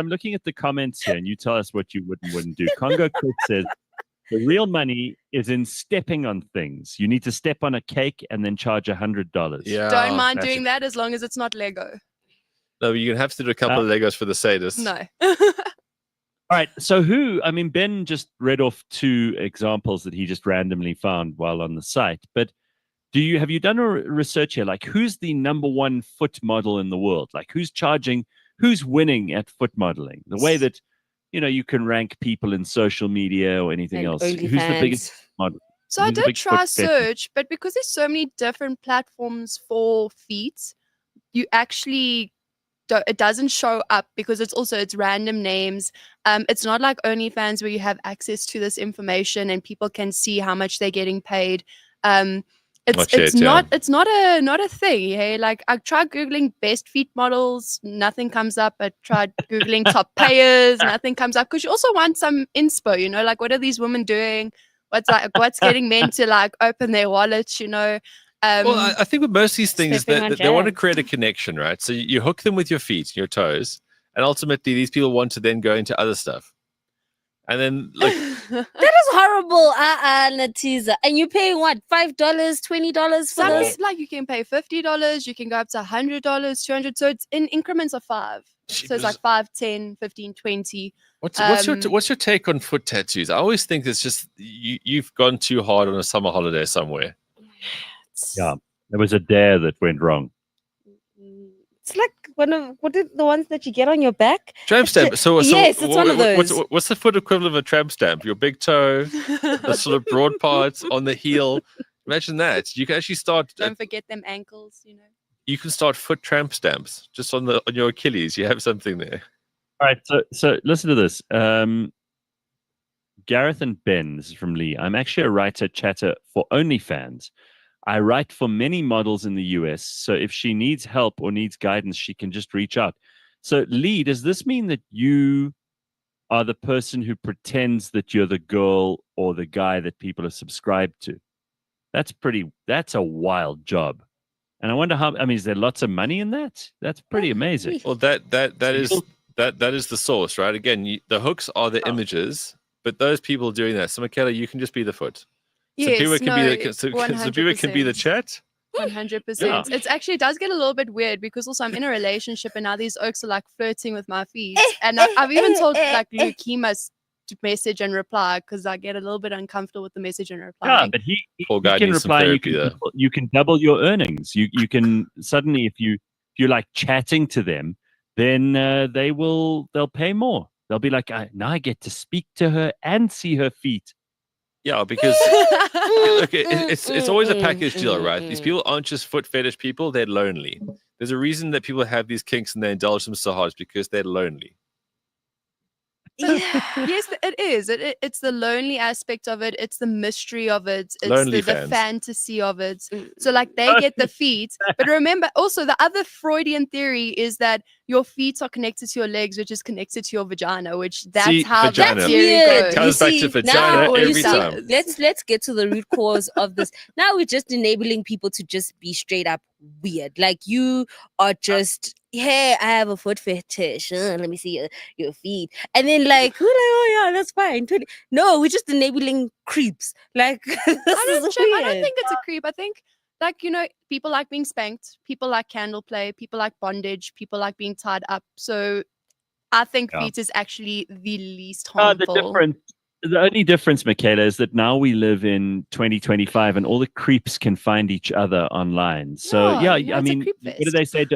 looking at the comments here, and you tell us what you would and wouldn't do. Congo Chris says the real money is in stepping on things. You need to step on a cake and then charge $100. Yeah, Don't mind doing that as long as it's not Lego. No, you're gonna have to do a couple of Legos for the sadists. No. All right. So Ben just read off 2 examples that he just randomly found while on the site. But have you done a research here? Like, who's the #1 foot model in the world? Like, who's winning at foot modeling? The way that, you can rank people in social media or anything else. Who's the biggest model? So I did try search, but because there's so many different platforms for feet, you actually it doesn't show up because it's random names. It's not like OnlyFans where you have access to this information and people can see how much they're getting paid. It's not a thing. Hey, like I tried googling best feet models, nothing comes up. I tried googling top payers, nothing comes up because you also want some inspo. Like what are these women doing? What's getting men to like open their wallets? Well, I think with most of these things, they want to create a connection, right? So you hook them with your feet, your toes, and ultimately these people want to then go into other stuff. And then, like, that is horrible, Natiza. And you're paying what, $5, $20 for this? Like you can pay $50, you can go up to $100, $200. So it's in increments of 5. So it's like 5, 10, 15, 20. What's your take on foot tattoos? I always think it's just you've gone too hard on a summer holiday somewhere. Yeah, there was a dare that went wrong. It's like what are the ones that you get on your back? Tramp stamp. So yes, it's one of those. What's the foot equivalent of a tramp stamp? Your big toe, the sort of broad parts on the heel. Imagine that. You can actually start. Don't forget them ankles. You can start foot tramp stamps just on your Achilles. You have something there. All right. So listen to this. Gareth and Ben, this is from Lee. I'm actually a writer chatter for OnlyFans. I write for many models in the US, so if she needs help or needs guidance, she can just reach out. So, Lee, does this mean that you are the person who pretends that you're the girl or the guy that people are subscribed to? That's a wild job. And I wonder is there lots of money in that? That's pretty amazing. Well, that is the source, right? Again, the hooks are the images, but those people doing that. So, Mykala, you can just be the foot. Yes, Simphiwe can be the chat. 100%. Yeah. It's actually does get a little bit weird because also I'm in a relationship and now these oaks are like flirting with my feet. And I've even told like Lukima to message and reply because I get a little bit uncomfortable with the message and reply. Yeah, but he can reply. You can double your earnings. You can suddenly, if you're like chatting to them, then they'll pay more. They'll be like, now I get to speak to her and see her feet. Yeah, because okay, it's always a package deal, right? These people aren't just foot fetish people; they're lonely. There's a reason that people have these kinks and they indulge them so hard, because they're lonely. Yes, it is. It's the lonely aspect of it. It's the mystery of it. It's Lonely the fans. fantasy of it. So like they get the feet. But remember, also the other Freudian theory is that your feet are connected to your legs, which is connected to your vagina, which that's See, how vagina. that theory Weird. goes. Comes back to vagina now, every time. Let's get to the root cause of this. Now we're just enabling people to just be straight up weird. Like you are just, hey, I have a foot fetish. Let me see your feet. And then like, oh yeah, that's fine. No, we're just enabling creeps. Like I don't think it's a creep. I think like, you know, people like being spanked, people like candle play, people like bondage, people like being tied up. So I think feet is actually the least harmful. The only difference, Mykala, is that now we live in 2025 and all the creeps can find each other online. So I mean, what do they say?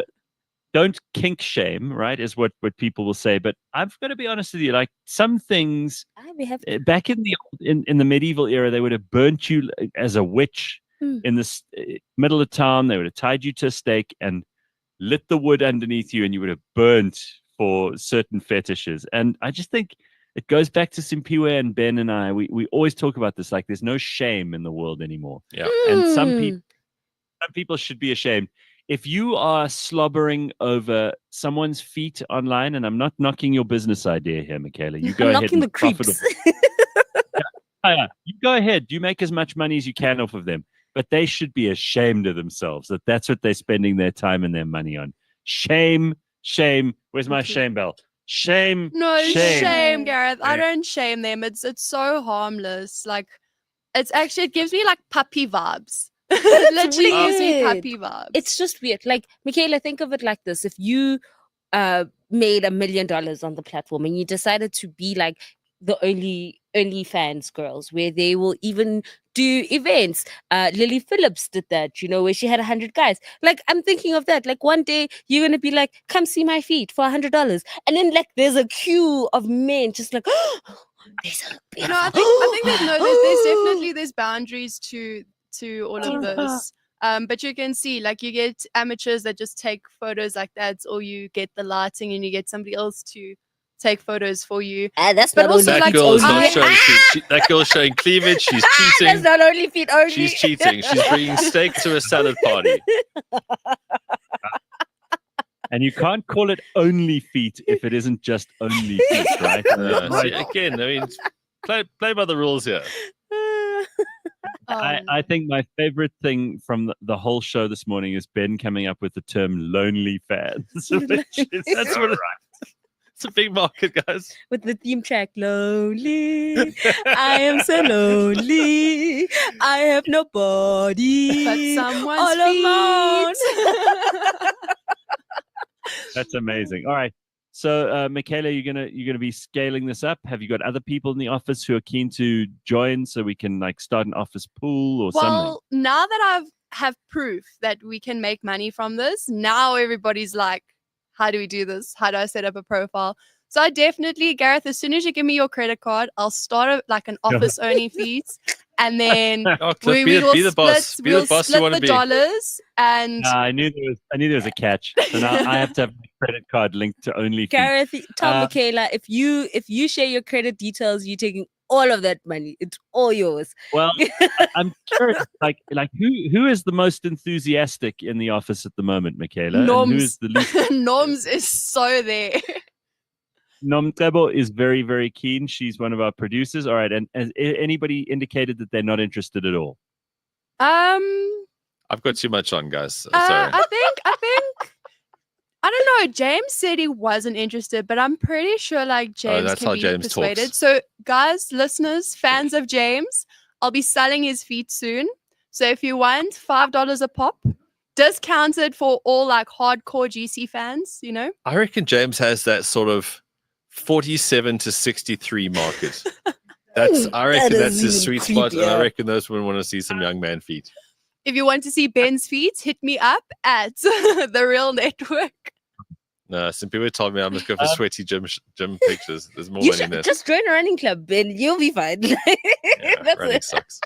Don't kink shame, right? Is what people will say. But I've got to be honest with you. Like some things back in the medieval era, they would have burnt you as a witch in the middle of town. They would have tied you to a stake and lit the wood underneath you, and you would have burnt for certain fetishes. And I just think it goes back to Simphiwe and Ben and I. We always talk about this. Like there's no shame in the world anymore. Yeah. And some people should be ashamed. If you are slobbering over someone's feet online, and I'm not knocking your business idea here, Mykala, you go ahead. Knocking the and creeps. You go ahead. You make as much money as you can off of them, but they should be ashamed of themselves that's what they're spending their time and their money on. Shame. Where's my shame bell? Shame. No, shame. shame, Gareth. I don't shame them. It's so harmless. Like it gives me like puppy vibes. It literally gives me puppy vibes. It's just weird. Like Mykala, think of it like this: if you made $1 million on the platform and you decided to be like the OnlyFans girls, where they will even do events. Lily Phillips did that, you know, where she had 100 guys. Like, I'm thinking of that. Like, one day you're gonna be like, "Come see my feet for $100," and then like there's a queue of men just like, "Oh, there's a no, I think there's definitely boundaries to all of this. But you can see, like, you get amateurs that just take photos like that, or you get the lighting and you get somebody else to take photos for you. That's but not also only like girl's not showing that girl's showing cleavage. She's cheating. That's not only feet only. She's cheating. She's bringing steak to a salad party. And you can't call it only feet if it isn't just only feet, right? See, again, I mean, play by the rules here. I think my favorite thing from the whole show this morning is Ben coming up with the term lonely fans. That's what it's a big market, guys. With the theme track, lonely, I am so lonely, I have nobody but someone's all alone. That's amazing. All right. So, Mykala, you're gonna be scaling this up. Have you got other people in the office who are keen to join, so we can like start an office pool or something? Well, now that I have proof that we can make money from this, now everybody's like, "How do we do this? How do I set up a profile?" So I definitely, Gareth, as soon as you give me your credit card, I'll start like an office only fees, and then Cliff, we will be the boss. Be the boss you want to be. dollars. And I knew there was a catch. So now I have to have my credit card linked to OnlyFeet. Gareth, tell Mykala, if you share your credit details, you're taking all of that money. It's all yours. Well, I'm curious, like who is the most enthusiastic in the office at the moment, Mykala? Norms. And who is the least? Norms is so there. Nomtebo is very, very keen. She's one of our producers. All right. And has anybody indicated that they're not interested at all? I've got too much on, guys. Sorry. I think I don't know. James said he wasn't interested, but I'm pretty sure like James that's can how be James persuaded. talks. So guys, listeners, fans of James, I'll be selling his feet soon. So if you want $5 a pop, discounted for all like hardcore GC fans, you know. I reckon James has that sort of 47 to 63 market. I reckon that's his sweet spot, and I reckon those women want to see some young man feet. If you want to see Ben's feet, hit me up at The Real Network. No, Simphiwe told me I must go for sweaty gym pictures. There's more You money in should there. just join a running club, Ben. You'll be fine. That's Running it. sucks.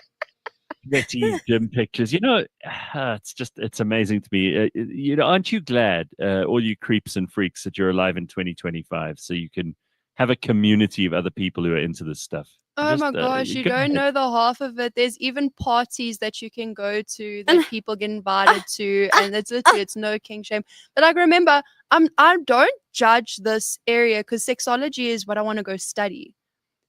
Sweaty gym pictures. It's amazing to me. Aren't you glad, all you creeps and freaks, that you're alive in 2025, so you can have a community of other people who are into this stuff? Oh my gosh, you don't know the half of it. There's even parties that you can go to that people get invited to, and it's literally it's no king shame. But like, remember, I don't judge this area because sexology is what I want to go study.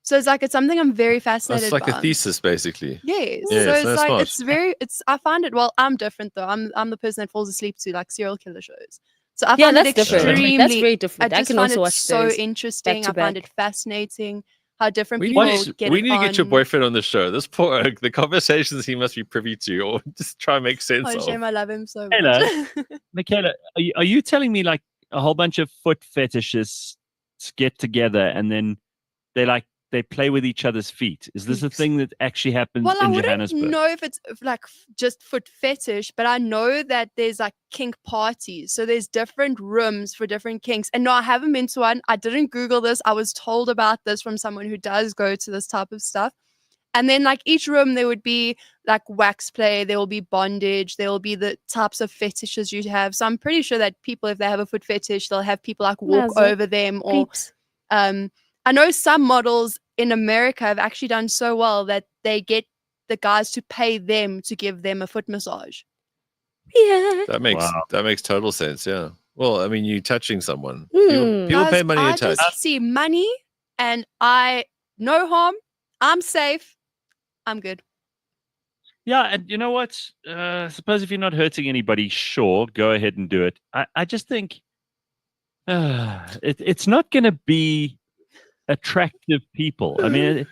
So it's something I'm very fascinated. It's like by. a thesis, basically. Yes. Yeah, So it's that's like smart. I find it. Well, I'm different though. I'm the person that falls asleep to like serial killer shows. So I Yeah, find it that's different. extremely. That's very different. I I just can find also it watch so those interesting. back I to find back. it fascinating how different We people need get to get your on. boyfriend on the show. This poor oak, the conversations he must be privy to, or just try and make sense Oh, of. shame, I love him so Mykala, much. Mykala, are you telling me like a whole bunch of foot fetishists get together and then they play with each other's feet? Is this a thing that actually happens Well, I in wouldn't Johannesburg? know if it's just foot fetish, but I know that there's like kink parties. So there's different rooms for different kinks. And no, I haven't been to one. I didn't Google this. I was told about this from someone who does go to this type of stuff. And then like each room, there would be like wax play, there will be bondage, there will be the types of fetishes you have. So I'm pretty sure that people, if they have a foot fetish, they'll have people like walk Mazza. over them or I know some models in America have actually done so well that they get the guys to pay them to give them a foot massage. Yeah. That makes total sense. Yeah. Well, I mean, you touching someone. Hmm. People pay Guys, money I to touch. just see money and no harm. I'm safe. I'm good. Yeah, and you know what? Suppose if you're not hurting anybody, sure, go ahead and do it. I just think it's not going to be attractive people. I mean,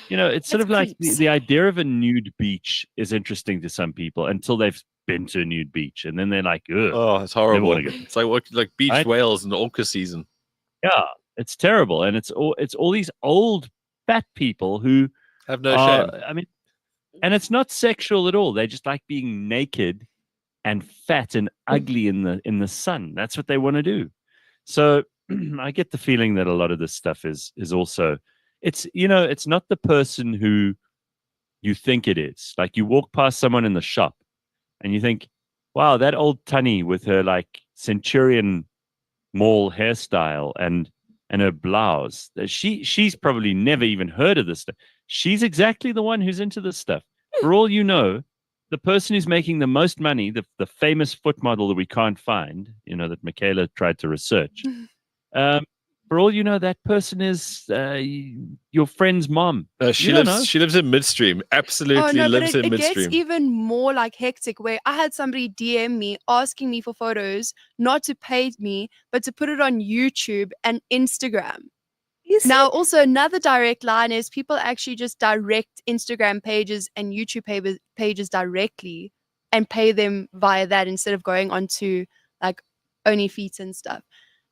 it's sort of like the idea of a nude beach is interesting to some people until they've been to a nude beach, and then they're like, ugh. Oh, it's horrible. Never wanna go. It's like beached whales in the orca season. Yeah, it's terrible, and it's all these old fat people who have no shame. I mean, and it's not sexual at all. They just like being naked and fat and ugly in the sun. That's what they want to do. So I get the feeling that a lot of this stuff is also it's not the person who you think it is. Like you walk past someone in the shop and you think, wow, that old tunny with her like Centurion Mall hairstyle and her blouse. She's probably never even heard of this stuff. She's exactly the one who's into this stuff. For all you know, the person who's making the most money, the famous foot model that we can't find, that Mykala tried to research. For all you know, that person is your friend's mom. She lives in midstream. Absolutely lives in it midstream. gets even more like hectic where I had somebody DM me asking me for photos, not to pay me, but to put it on YouTube and Instagram. Now, also another direct line is people actually just direct Instagram pages and YouTube pages directly and pay them via that instead of going onto like OnlyFeet and stuff.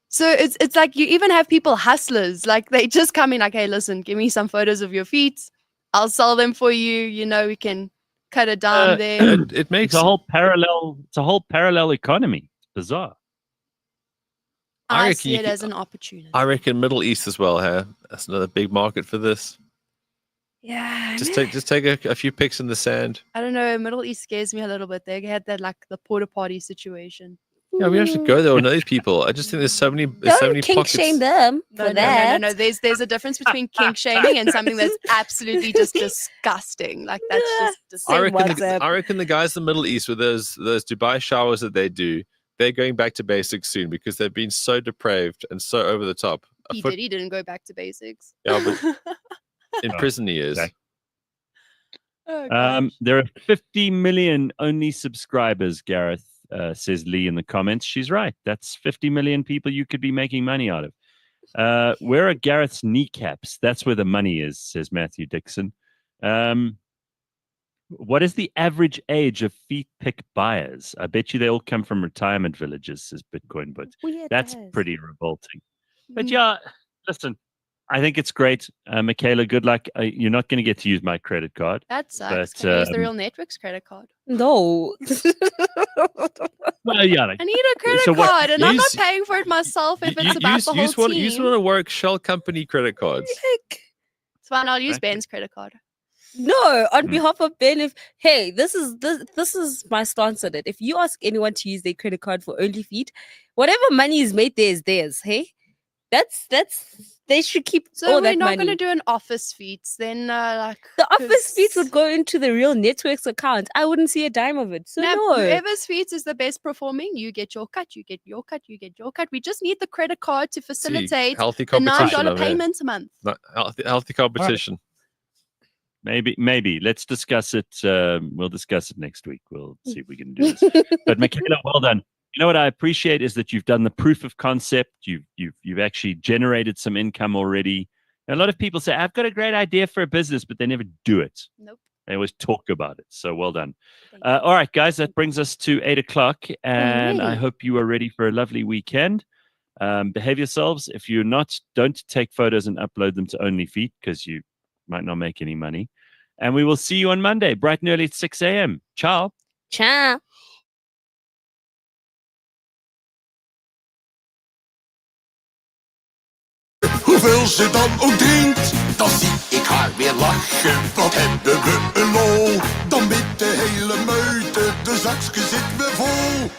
So it's like you even have people hustlers, like they just come in like, hey, listen, give me some photos of your feet. I'll sell them for you. We can cut it down there. It makes it's a whole parallel economy. It's bizarre. I see it as an opportunity. I reckon Middle East as well, huh? That's another big market for this. Yeah. Just take a few pics in the sand. I don't know. Middle East scares me a little bit. They had that like the porta potty situation. Yeah, we have to go there with those people. I just think there's so many Don't kink pockets. shame them for that. No. There's a difference between kink shaming and something that's absolutely just disgusting. Like that's just disgusting. I reckon the guys in the Middle East with those Dubai showers that they do, they're going back to basics soon because they've been so depraved and so over the top. He didn't go back to basics. Yeah, but in prison he is. Okay. Oh, there are 50 million only subscribers, Gareth. Says Lee in the comments. She's right. That's 50 million people you could be making money out of. Where are Gareth's kneecaps? That's where the money is, says Matthew Dixon. What is the average age of feet pick buyers? I bet you they all come from retirement villages, says Bitcoin, but that's pretty revolting. But yeah, listen, I think it's great. Mykala, good luck. You're not going to get to use my credit card. That sucks. But, Can I use the Real Networks credit card? No. Well, yeah. I need a credit card, and I'm not paying for it myself if it's about the whole team. Use one of work Shell company credit cards. It's fine. I'll use Ben's credit card. No, on behalf of Ben, this is my stance on it. If you ask anyone to use their credit card for OnlyFeet, whatever money is made there is theirs. Hey, that's they should keep So all we're that not money. going to do an office feeds then, The office feeds would go into the Real Networks account. I wouldn't see a dime of it. So no. Whoever's feeds is the best performing, you get your cut. You get your cut. You get your cut. We just need the credit card to facilitate healthy the competition $9 payments a month. Healthy competition. Maybe. Let's discuss it. We'll discuss it next week. We'll see if we can do this. But Mykala, well done. You know what I appreciate is that you've done the proof of concept. You've actually generated some income already. And a lot of people say, I've got a great idea for a business, but they never do it. Nope. They always talk about it. So well done. All right, guys, that brings us to 8:00. And I hope you are ready for a lovely weekend. Behave yourselves. If you're not, don't take photos and upload them to OnlyFeet because you might not make any money. And we will see you on Monday, bright and early at 6 a.m. Ciao. Ciao. Hoeveel ze dan ook drinkt, dan zie ik haar weer lachen. Wat hebben we een lol. Dan met de hele meute, de zakje zit weer vol.